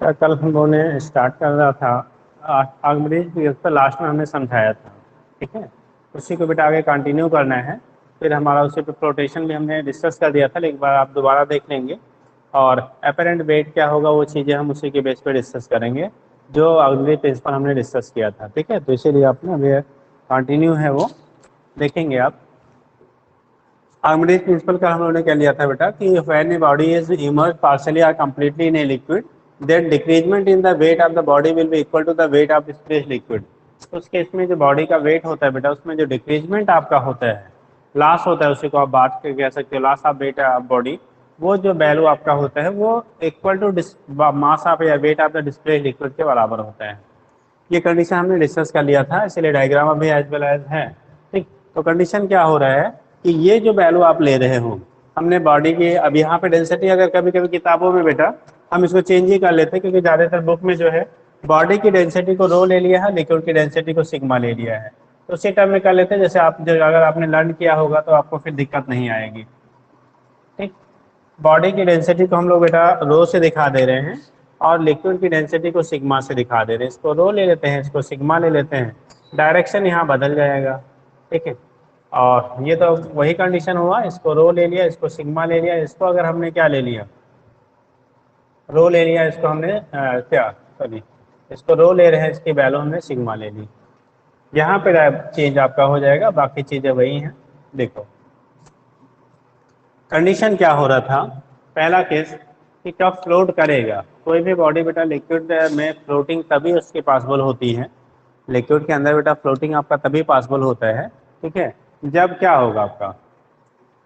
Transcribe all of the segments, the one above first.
कल हम लोगों ने स्टार्ट कर रहा था आर्किमिडीज प्रिंसिपल, लास्ट में हमने समझाया था। ठीक है, उसी को बेटा आगे कंटिन्यू करना है। फिर हमारा उसी पे फ्लोटेशन भी हमने डिस्कस कर दिया था, लेकिन एक बार आप दोबारा देख लेंगे। और अपेरेंट वेट क्या होगा वो चीज़ें हम उसी के बेस पे डिस्कस करेंगे जो आर्किमिडीज प्रिंसिपल हमने डिस्कस किया था। ठीक है, तो इसीलिए आपने अभी कंटिन्यू है वो देखेंगे आप। आर्किमिडीज प्रिंसिपल का हम लोगों ने क्या लिया था बेटा कि when a body is immerse partially और completely in a liquid, then decrement in the weight of the body will be equal to the weight of space liquid. उस केस में जो बॉडी का वेट होता है बेटा, उसमें जो डिक्रीजमेंट आपका होता है, लॉस होता है, उसी को आप बात के कह सकते हो loss of weight of body, वो जो वैल्यू आपका होता है वो इक्वल टू मास ऑफ या wait of the display liquid के बराबर होता है। ये कंडीशन हमने डिस्कस कर लिया था, इसलिए डायग्राम अभी एज वेल एज है। ठीक, तो कंडीशन क्या हो रहा है कि ये जो वैल्यू आप ले रहे हो, हमने बॉडी की अब यहाँ पे डेंसिटी, अगर कभी कभी किताबों में बेटा हम इसको चेंज ही कर लेते हैं, क्योंकि ज़्यादातर बुक में जो है बॉडी की डेंसिटी को रो ले लिया है, लिक्विड की डेंसिटी को सिग्मा ले लिया है। तो उसी टर्म में कर लेते हैं, जैसे आप जो अगर आपने लर्न किया होगा तो आपको फिर दिक्कत नहीं आएगी। ठीक, बॉडी की डेंसिटी को हम लोग बेटा रो से दिखा दे रहे हैं और लिक्विड की डेंसिटी को सिग्मा से दिखा दे रहे हैं। इसको रो ले लेते हैं, इसको सिग्मा ले लेते हैं, डायरेक्शन यहाँ बदल जाएगा। ठीक है, और ये तो वही कंडीशन हुआ, इसको रो ले लिया, इसको सिग्मा ले लिया, इसको अगर हमने क्या ले लिया, रो ले लिया, इसको हमने क्या सॉरी इसको रो ले रहे हैं, इसकी वैल्यू हमने सिग्मा ले ली। यहाँ पे चेंज आपका हो जाएगा, बाकी चीज़ें वही हैं। देखो कंडीशन क्या हो रहा था, पहला केस कि कब फ्लोट करेगा कोई भी बॉडी बेटा, लिक्विड में फ्लोटिंग तभी उसकी पॉसिबल होती है, लिक्विड के अंदर बेटा फ्लोटिंग आपका तभी पॉसिबल होता है। ठीक है, जब क्या होगा आपका,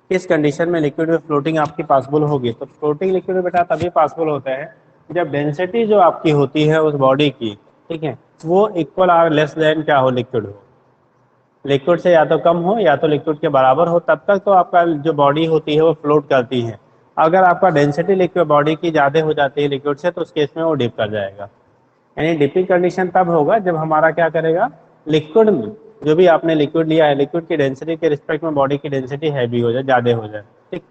किस कंडीशन में लिक्विड में फ्लोटिंग आपकी पॉसिबल होगी, तो फ्लोटिंग लिक्विड में बेटा तभी पॉसिबल होता है जब डेंसिटी जो आपकी होती है उस बॉडी की, ठीक है, वो इक्वल और लेस देन क्या हो, लिक्विड हो। लिक्विड से या तो कम हो या तो लिक्विड के बराबर हो, तब तक तो आपका जो बॉडी होती है वो फ्लोट करती है। अगर आपका डेंसिटी लिक्विड बॉडी की ज़्यादा हो जाती है लिक्विड से, तो उस केस में वो डिप कर जाएगा। यानी डिपिंग कंडीशन तब होगा जब हमारा क्या करेगा, लिक्विड में जो भी आपने लिक्विड लिया है, लिक्विड की डेंसिटी के रिस्पेक्ट में बॉडी की डेंसिटी हैवी हो जाए, ज़्यादा हो जाए। ठीक,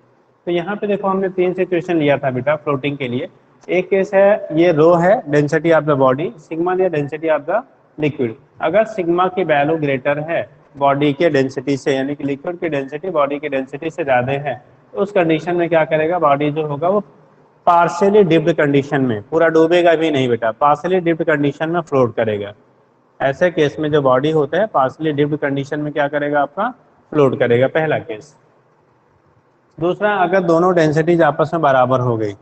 तो यहाँ पे देखो हमने तीन सिचुएशन लिया था बेटा फ्लोटिंग के लिए। एक केस है, ये रो है density of the body, sigma लिया डेंसिटी ऑफ द लिक्विड। अगर सिग्मा की वैल्यू ग्रेटर है बॉडी के डेंसिटी से, यानी कि लिक्विड की डेंसिटी बॉडी की डेंसिटी से ज़्यादा है, तो उस कंडीशन में क्या करेगा, बॉडी जो होगा वो पार्शियली डिप्ड कंडीशन में, पूरा डूबेगा भी नहीं बेटा, पार्शियली डिप्ड कंडीशन में फ्लोट करेगा। ऐसे केस में जो बॉडी होता है पार्शियली डिप्ड कंडीशन में क्या करेगा, आपका फ्लोट करेगा, पहला केस। दूसरा, अगर दोनों डेंसिटीज आपस में बराबर हो गई,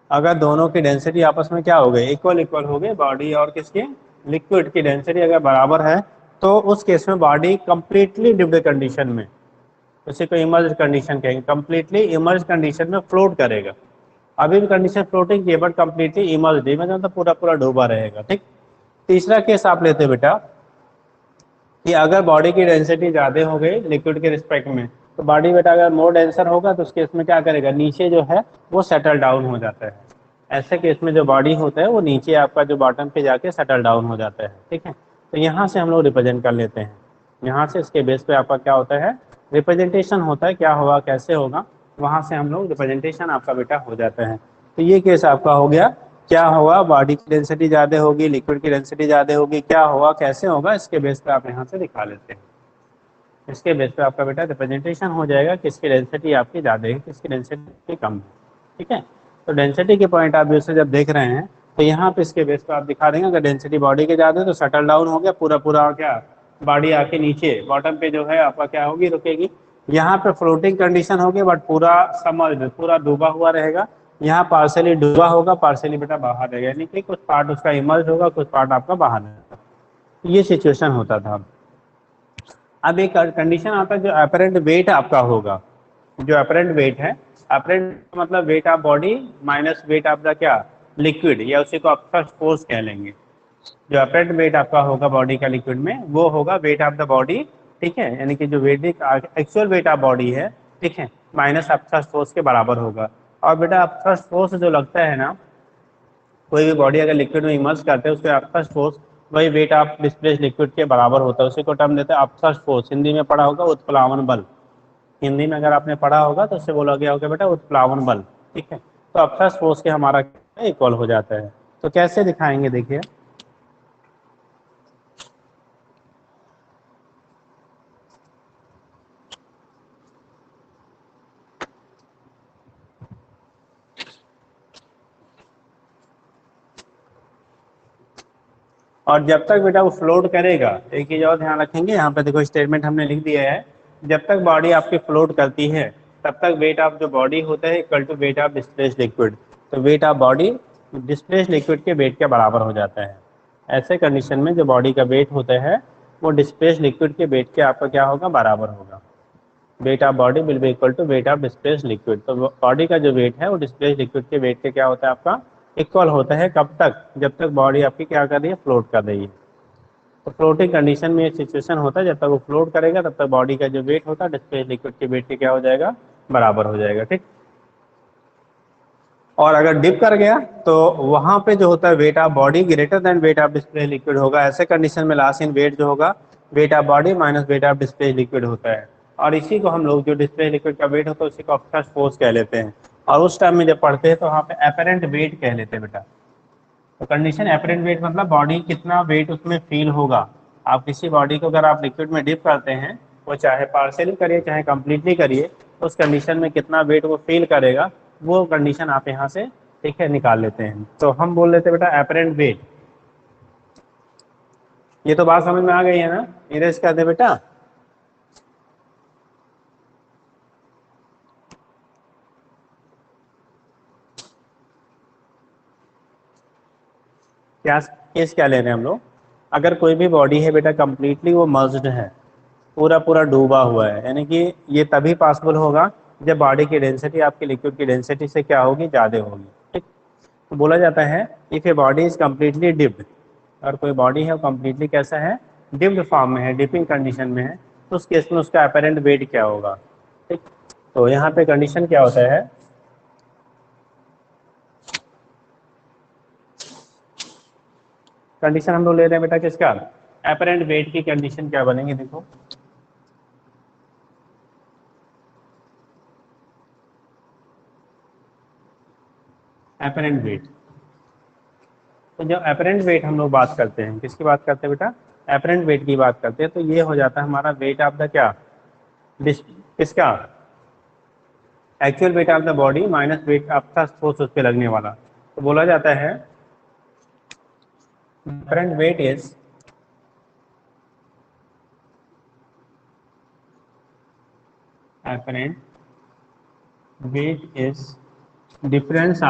अगर दोनों की डेंसिटी आपस में क्या हो गई, इक्वल इक्वल हो गई, बॉडी और किसकी, लिक्विड की डेंसिटी अगर बराबर है, तो उस केस में बॉडी कंप्लीटली डिप्ड कंडीशन में, उसी को इमर्ज कंडीशन कहेंगे, कंप्लीटली इमर्ज कंडीशन में फ्लोट करेगा। अभी भी कंडीशन फ्लोटिंग की है बट कंप्लीटली इमर्ज, मतलब पूरा पूरा डूबा रहेगा। ठीक, तीसरा केस आप लेते बेटा कि अगर बॉडी की डेंसिटी ज़्यादा हो गई लिक्विड के रिस्पेक्ट में, तो बॉडी बेटा अगर मोर डेंसर होगा तो उस केस में क्या करेगा, नीचे जो है वो सेटल डाउन हो जाता है। ऐसे केस में जो बॉडी होता है वो नीचे आपका जो बॉटम पे जाके सेटल डाउन हो जाता है। ठीक है, तो यहाँ से हम लोग रिप्रेजेंट कर लेते हैं, यहाँ से इसके बेस पे आपका क्या होता है, रिप्रेजेंटेशन होता है, क्या होगा कैसे होगा, वहाँ से हम लोग रिप्रेजेंटेशन आपका बेटा हो जाता है। तो ये केस आपका हो गया, क्या होगा, बॉडी की डेंसिटी ज़्यादा होगी, लिक्विड की डेंसिटी ज़्यादा होगी, क्या होगा कैसे होगा, इसके बेस पे आप यहाँ से दिखा लेते हैं। इसके बेस पे आपका बेटा रिप्रेजेंटेशन हो जाएगा, किसकी डेंसिटी आपकी ज़्यादा है, किसकी डेंसिटी कम है। ठीक है, तो डेंसिटी के पॉइंट ऑफ व्यू से जब देख रहे हैं तो यहाँ पे इसके बेस पे आप दिखा देंगे, अगर डेंसिटी बॉडी के ज़्यादा है तो सेटल डाउन हो गया, पूरा पूरा क्या, बॉडी आके नीचे बॉटम पे जो है आपका क्या होगी, रुकेगी। यहाँ पे फ्लोटिंग कंडीशन होगी बट पूरा समर पूरा डूबा हुआ रहेगा, यहाँ पार्सली डूबा होगा, पार्सली बेटा बाहर रहेगा, यानी कि कुछ पार्ट उसका इमर्ज होगा, कुछ पार्ट आपका बाहर रहेगा। ये सिचुएशन होता था। अब एक कंडीशन आता है जो अपरेंट वेट आपका होगा, जो अपरेंट वेट है, अपरेंट मतलब wait of body minus weight of the क्या, लिक्विड, या उसी को आप थ्रस्ट फोर्स कह लेंगे। जो अपरेंट वेट आपका होगा बॉडी का लिक्विड में, वो होगा वेट ऑफ द बॉडी। ठीक है, यानी कि जो weight actual weight of body है, ठीक है, माइनस आप थ्रस्ट फोर्स के बराबर होगा। और बेटा आप थ्रस्ट फोर्स जो लगता है ना, कोई भी बॉडी अगर लिक्विड में इमर्ज करते हैं उसके अपथर्स्ट फोर्स वही वेट ऑफ डिस्प्लेस्ड लिक्विड के बराबर होता है, उसी को टर्म देते हैं अपथर्स्ट फोर्स। हिंदी में पढ़ा होगा उत्प्लावन बल, हिंदी में अगर आपने पढ़ा होगा तो उससे बोला गया होगा बेटा उत्प्लावन बल। ठीक है, तो अपथर्स्ट फोर्स के हमारा इक्वल हो जाता है। तो कैसे दिखाएंगे देखिए, और जब तक बेटा वो फ्लोट करेगा, एक चीज और ध्यान रखेंगे, यहाँ पे देखो स्टेटमेंट हमने लिख दिया है, जब तक बॉडी आपकी फ्लोट करती है तब तक वेट ऑफ जो बॉडी होता है equal to weight of displace liquid. तो weight of body displace liquid के वेट के बराबर हो जाता है। ऐसे कंडीशन में जो बॉडी का वेट होता है वो डिस्प्लेस लिक्विड के वेट के आपका क्या होगा, बराबर होगा। Weight of body will be equal to weight of displace liquid. तो बॉडी का जो वेट है वो डिस्प्लेस लिक्विड के वेट के क्या होता है, आपका इक्वल होता है। कब तक, जब तक बॉडी आपकी क्या कर रही है, फ्लोट कर रही है। तो फ्लोटिंग कंडीशन में ये सिचुएशन होता है, जब तक वो फ्लोट करेगा तब तक बॉडी का जो वेट होता है डिस्प्लेस लिक्विड के वेट के क्या हो जाएगा, बराबर हो जाएगा। ठीक। और अगर डिप कर गया तो वहां पे जो होता है wait of body greater than weight of display liquid होगा। ऐसे कंडीशन में लास्ट इन वेट जो होगा weight of body minus weight of display liquid होता है। और इसी को हम लोग, जो डिस्प्ले लिक्विड का वेट होता है उसी को अपवर्ड फोर्स कह लेते हैं। और उस टाइम में जब पढ़ते हैं तो वहाँ पे अपरेंट वेट कह लेते हैं बेटा। तो कंडीशन अपरेंट वेट मतलब बॉडी कितना वेट उसमें फील होगा। आप किसी बॉडी को अगर आप लिक्विड में डिप करते हैं, वो चाहे पार्शियली करिए चाहे कंप्लीटली करिए, तो उस कंडीशन में कितना वेट वो फील करेगा, वो कंडीशन आप यहाँ से ठीक है निकाल लेते हैं। तो हम बोल लेते हैं बेटा अपरेंट वेट। ये तो बात समझ में आ गई है ना, इरेज कर दे बेटा। क्या केस क्या ले रहे हैं हम लोग, अगर कोई भी बॉडी है बेटा कंप्लीटली वो मर्ज्ड है, पूरा पूरा डूबा हुआ है, यानी कि ये तभी पॉसिबल होगा जब बॉडी की डेंसिटी आपकी लिक्विड की डेंसिटी से क्या होगी, ज़्यादा होगी। ठीक। तो बोला जाता है if A body is completely dipped, और कोई बॉडी है वो कम्प्लीटली कैसा है, डिप्ड फॉर्म में है, डिपिंग कंडीशन में है, तो उस केस में उसका अपेरेंट वेट क्या होगा। ठीक। तो यहाँ पे कंडीशन क्या होता है, कंडीशन हम लोग ले रहे हैं बेटा किसका, अपेरेंट वेट की कंडीशन क्या बनेगी देखो। अपेरेंट वेट, तो जब अपेरेंट वेट हम लोग बात करते हैं, किसकी बात करते हैं बेटा, अपेरेंट वेट की बात करते हैं, तो ये हो जाता है हमारा वेट ऑफ द क्या, किसका, actual weight of the body minus weight of the force उस पर लगने वाला। तो बोला जाता है apparent weight is apparent weight is difference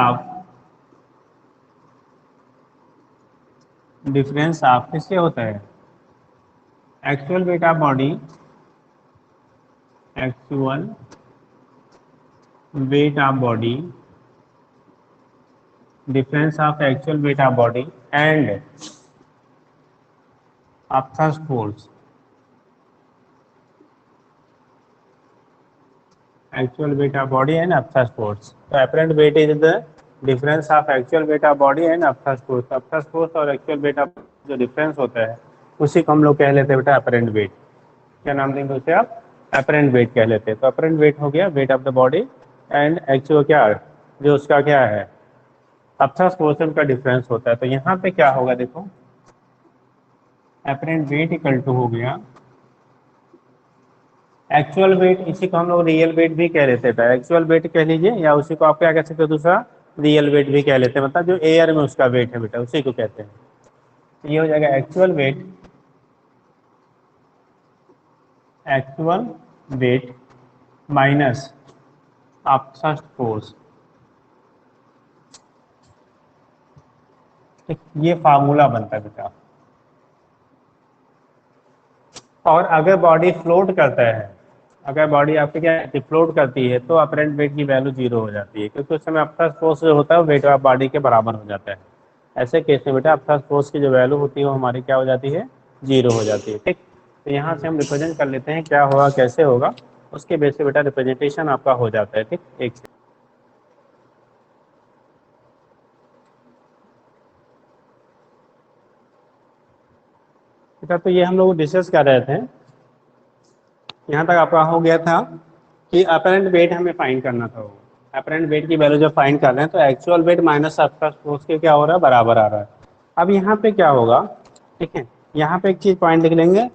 of किससे होता है, actual weight of body, actual weight of body, difference of actual weight of body and upthrust force, actual weight of body and upthrust force. तो apparent weight is the difference of actual weight of body and upthrust force. अपथर्स्ट force और actual weight of जो difference होता है उसी को हम लोग कह लेते हैं बेटा अपरेंट वेट। क्या नाम देंगे उसे आप, अपरेंट वेट कह लेते हैं। तो अपरेंट वेट हो गया wait of the body and actual क्या जो उसका क्या है, अपथर्स्ट फोर्स का डिफरेंस होता है। तो यहाँ पे क्या होगा देखो, अपरेंट वेट इक्वल टू हो गया एक्चुअल वेट, इसी को हम लोग रियल वेट भी कह लेते हैं। एक्चुअल वेट कह लीजिए, या उसी को आप क्या कह सकते हो, दूसरा रियल वेट भी कह लेते हैं, मतलब जो एयर में उसका वेट है बेटा उसी को कहते हैं। तो ये हो जाएगा actual weight, actual weight minus upthrust force. ठीक, ये फार्मूला बनता है बेटा। और अगर बॉडी फ्लोट करता है, अगर बॉडी आपकी क्या फ्लोट करती है, तो अपरेंट वेट की वैल्यू 0 हो जाती है, क्योंकि उस समय अपथर्स्ट फोर्स जो होता है वो वेट ऑफ बॉडी के बराबर हो जाता है। ऐसे केस में बेटा अपथर्स्ट फोर्स की जो वैल्यू होती है वो हमारी क्या हो जाती है, 0 हो जाती है। ठीक। तो यहाँ से हम रिप्रेजेंट कर लेते हैं क्या होगा कैसे होगा, उसके बेस पे बेटा रिप्रेजेंटेशन आपका हो जाता है। ठीक, एक बेटा, तो ये हम लोग डिस्कस कर रहे थे, यहाँ तक आपका हो गया था कि अपरेंट वेट हमें फाइंड करना था। अपरेंट वेट की वैल्यू जब फाइंड कर रहे हैं तो एक्चुअल वेट माइनस आपका फोर्स के क्या हो रहा है, बराबर आ रहा है। अब यहाँ पे क्या होगा, ठीक है, यहाँ पे एक चीज पॉइंट लिख लेंगे,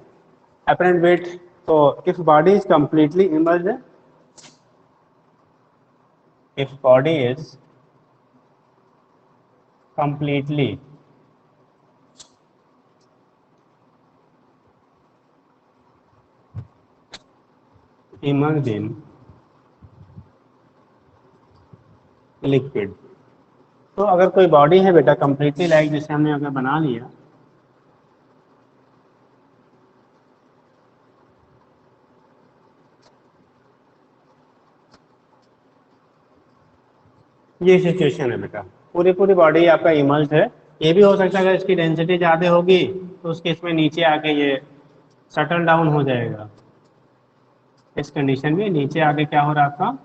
अपरेंट वेट, तो if body is completely emerge, if body is completely immersed in liquid, तो अगर कोई बॉडी है बेटा कंप्लीटली लाइक जैसे हमने अगर बना लिया, ये सिचुएशन है बेटा, पूरी पूरी बॉडी आपका इमर्स्ड है। ये भी हो सकता है अगर इसकी डेंसिटी ज़्यादा होगी तो उस केस में नीचे आके ये सटल डाउन हो जाएगा। इस कंडीशन में नीचे आके क्या हो रहा है, आपका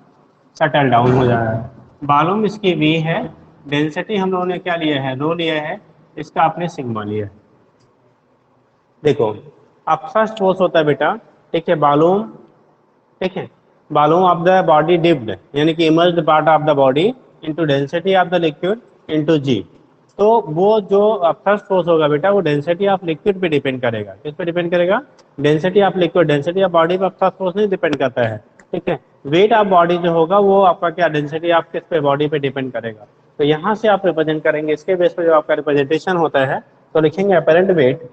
सटल डाउन हो जा रहा है। वॉल्यूम इसकी वी है, डेंसिटी हम लोगों ने क्या लिया है, रो लिया है, इसका आपने सिग्मा लिया है। देखो अब फर्स्ट फोर्स होता है बेटा, ठीक है, वॉल्यूम, ठीक है, volume of the body dipped यानी कि immersed part of the body into density of the liquid into g. तो वो जो फर्स्ट फोर्स होगा बेटा वो डेंसिटी ऑफ लिक्विड पे डिपेंड करेगा। किस पे डिपेंड करेगा, density of liquid, density of body पर फर्स्ट फोर्स नहीं डिपेंड करता है, ठीक है। वेट ऑफ बॉडी जो होगा वो आपका क्या, डेंसिटी ऑफ किस पे, बॉडी पे डिपेंड करेगा। तो यहाँ से आप रिप्रेजेंट करेंगे, इसके बेस पे जो आपका रिप्रेजेंटेशन होता है तो लिखेंगे अपरेंट वेट,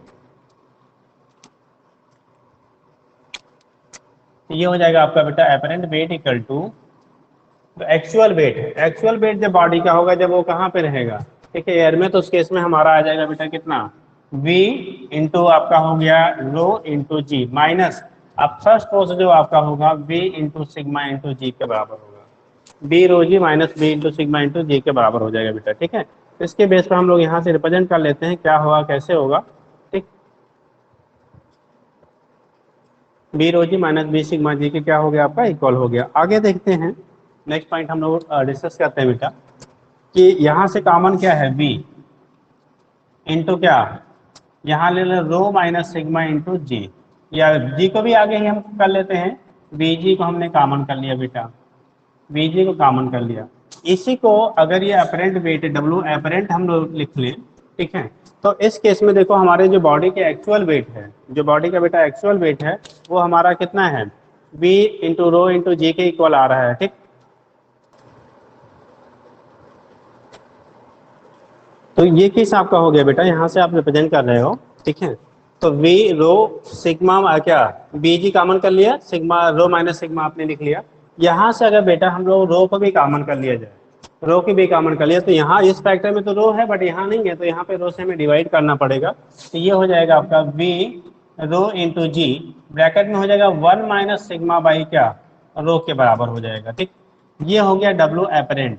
ये हो जाएगा आपका बेटा apparent weight equal to actual weight. Actual weight जब बॉडी का होगा जब वो कहाँ पे रहेगा, ठीक है, एयर में, तो उस केस में हमारा आ जाएगा बेटा कितना, V इंटू आपका हो गया रो इंटू जी, माइनस अब फर्स्ट फोर्स जो आपका होगा V into sigma into g के बराबर होगा। B rho g minus B into sigma into g के बराबर हो जाएगा बेटा, ठीक है। इसके बेस पर हम लोग यहाँ से रिप्रेजेंट कर लेते हैं क्या होगा, कैसे होगा, ठीक। बी रो जी माइनस बी सिग्मा जी के क्या हो गया, आपका इक्वल हो गया। आगे देखते हैं, नेक्स्ट पॉइंट हम लोग डिस्कस करते हैं बेटा कि यहाँ से कॉमन क्या है, V इंटू क्या, यहाँ ले लो रो माइनस सिग्मा इंटू जी, या जी को भी आगे ही हम कर लेते हैं, बी जी को हमने कॉमन कर लिया बेटा, बी जी को कॉमन कर लिया। इसी को अगर ये अपरेंट वेट डब्ल्यू अपरेंट हम लोग लिख लें, ठीक है, तो इस केस में देखो हमारे जो बॉडी के एक्चुअल वेट है, जो बॉडी का बेटा एक्चुअल वेट है वो हमारा कितना है, B into rho into g के इक्वल आ रहा है, ठीक। तो ये केस आपका हो गया बेटा, यहाँ से आप रिप्रेजेंट कर रहे हो, ठीक है। तो वी रो सिग्मा क्या, बी जी कॉमन कर लिया, सिग्मा रो माइनस सिग्मा आपने लिख लिया। यहाँ से अगर बेटा हम लोग रो को भी कॉमन कर लिया जाए, रो की भी कॉमन कर लिया, तो यहाँ इस फैक्टर में तो रो है बट यहाँ नहीं है, तो यहाँ पे रो से हमें डिवाइड करना पड़ेगा। तो ये हो जाएगा आपका V rho into G, bracket में हो जाएगा 1 माइनस सिग्मा बाई क्या, रो के बराबर हो जाएगा, ठीक। ये हो गया डब्ल्यू एपरेंट।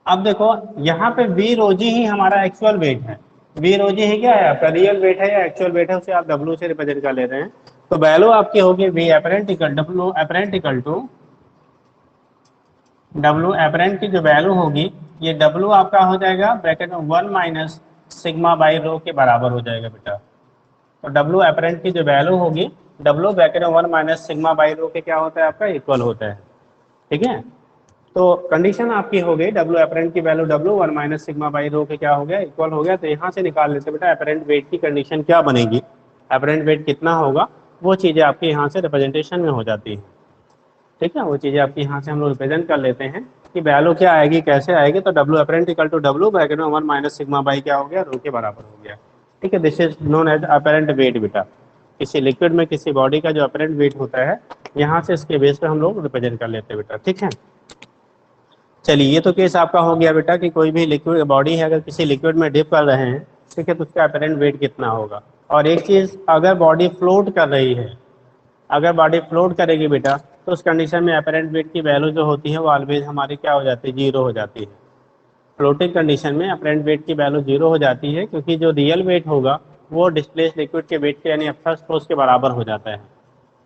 अब देखो यहाँ पे वी रोजी ही हमारा एक्चुअल वेट है, वी रोजी ही क्या है, आपका रियल वेट है या एक्चुअल वेट है, उसे आप डब्ल्यू से रिप्रेजेंट कर ले रहे हैं। तो वैल्यू आपकी होगी V apparent equal W apparent equal to, W apparent की जो वैल्यू होगी, ये डब्ल्यू आपका हो जाएगा ब्रैकेट में 1 माइनस सिग्मा बाई रो के बराबर हो जाएगा बेटा। तो डब्ल्यू एपरेंट की जो वैल्यू होगी, डब्ल्यू ब्रैकेट में 1 माइनस सिग्मा बाई रो के क्या होता है, आपका इक्वल होता है, ठीक है। तो कंडीशन आपकी हो गई डब्ल्यू अपरेंट की value W 1 minus sigma by rho के क्या हो गया, इक्वल हो गया। तो यहाँ से निकाल लेते बेटा अपरेंट वेट की कंडीशन क्या बनेगी, अपरेंट वेट कितना होगा, वो चीज़ें आपकी यहाँ से रिप्रेजेंटेशन में हो जाती हैं, ठीक है। वो चीज़ें आपकी यहाँ से हम लोग रिप्रेजेंट कर लेते हैं कि वैल्यू क्या आएगी, कैसे आएगी। तो W apparent equal to W bracket में 1 माइनस सिग्मा बाई क्या हो गया, रो के बराबर हो गया, ठीक है। This is known as apparent weight बेटा। किसी लिक्विड में किसी बॉडी का जो अपरेंट वेट होता है, यहाँ से इसके बेस पर हम लोग रिप्रेजेंट कर लेते हैं बेटा, ठीक है। चलिए ये तो केस आपका हो गया बेटा कि कोई भी लिक्विड बॉडी है अगर किसी लिक्विड में डिप कर रहे हैं, ठीक है, तो उसका अपरेंट वेट कितना होगा। और एक चीज़, अगर बॉडी फ्लोट कर रही है, अगर बॉडी फ्लोट करेगी बेटा, तो उस कंडीशन में अपरेंट वेट की वैल्यू जो होती है वो ऑलवेज हमारी क्या हो जाती है, जीरो हो जाती है। फ्लोटिंग कंडीशन में अपरेंट वेट की वैल्यू जीरो हो जाती है, क्योंकि जो रियल वेट होगा वो डिस्प्लेस लिक्विड के वेट के यानी फर्स्ट फोर्स के बराबर हो जाता है।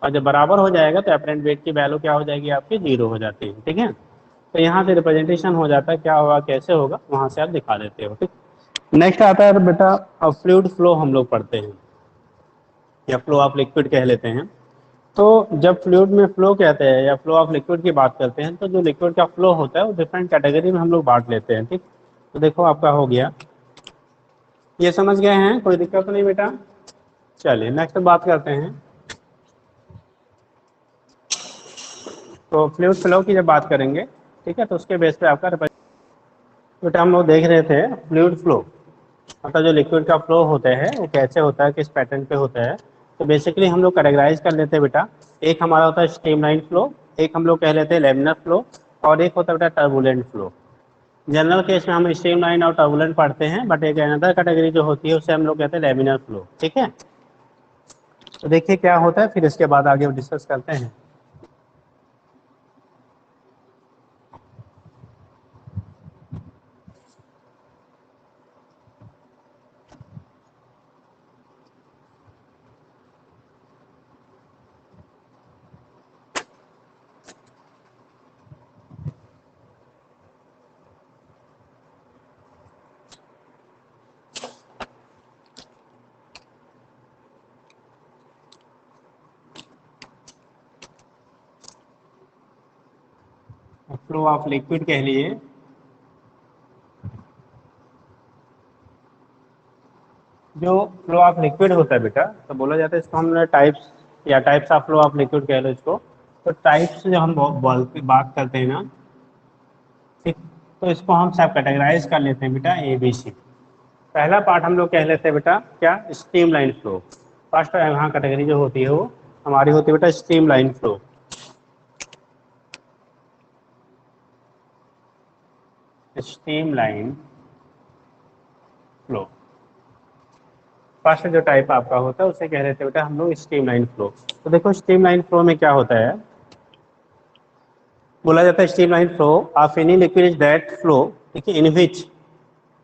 और जब बराबर हो जाएगा तो अपरेंट वेट की वैल्यू क्या हो जाएगी, आपकी जीरो हो जाती है, ठीक है। तो यहाँ से रिप्रेजेंटेशन हो जाता है, क्या होगा कैसे होगा वहाँ से आप दिखा देते हो, ठीक। नेक्स्ट आता है बेटा अब फ्लूइड फ्लो हम लोग पढ़ते हैं, या फ्लो ऑफ लिक्विड कह लेते हैं। तो जब फ्लूइड में फ्लो कहते हैं या फ्लो ऑफ लिक्विड की बात करते हैं, तो जो लिक्विड का फ्लो होता है वो डिफरेंट कैटेगरी में हम लोग बांट लेते हैं। ठीक, तो देखो आपका हो गया, ये समझ गए हैं, कोई दिक्कत तो नहीं बेटा। चलिए नेक्स्ट बात करते हैं। तो फ्लूइड फ्लो की जब बात करेंगे, ठीक है, तो उसके बेस पे आपका बेटा हम लोग देख रहे थे फ्लूइड फ्लो, मतलब जो लिक्विड का फ्लो होता है वो कैसे होता है, किस पैटर्न पे होता है। तो बेसिकली हम लोग कैटेगराइज कर लेते हैं बेटा, एक हमारा होता है स्ट्रीमलाइन फ्लो, एक हम लोग कह लेते हैं लैमिनर फ्लो, और एक होता है बेटा टर्बुलेंट फ्लो। जनरल केस में हम स्ट्रीमलाइन और टर्बुलेंट पढ़ते हैं, बट एक अनदर कैटेगरी जो होती है उसे हम लोग कहते हैं लैमिनर फ्लो। ठीक है, तो देखिए क्या होता है, फिर इसके बाद आगे डिस्कस करते हैं। फ्लो ऑफ लिक्विड कह लिए, जो फ्लो ऑफ लिक्विड होता है बेटा, तो बोला जाता है इसको हमने टाइप्स या types of flow of liquid कह लो इसको। तो टाइप्स जो हम बात करते हैं ना, ठीक, तो इसको हम सब कैटेगराइज कर लेते हैं बेटा ए बी सी। पहला पार्ट हम लोग कह लेते हैं बेटा क्या, स्ट्रीमलाइन फ्लो। फर्स्ट यहाँ कैटेगरी जो होती है वो हमारी होती है बेटा streamline flow. Streamline flow first जो टाइप आपका होता है उसे कह रहे थे बेटा हम लोग स्ट्रीमलाइन फ्लो। तो देखो स्ट्रीमलाइन फ्लो में क्या होता है, बोला जाता है streamline flow of any liquid is that flow, ठीक है, इन विच,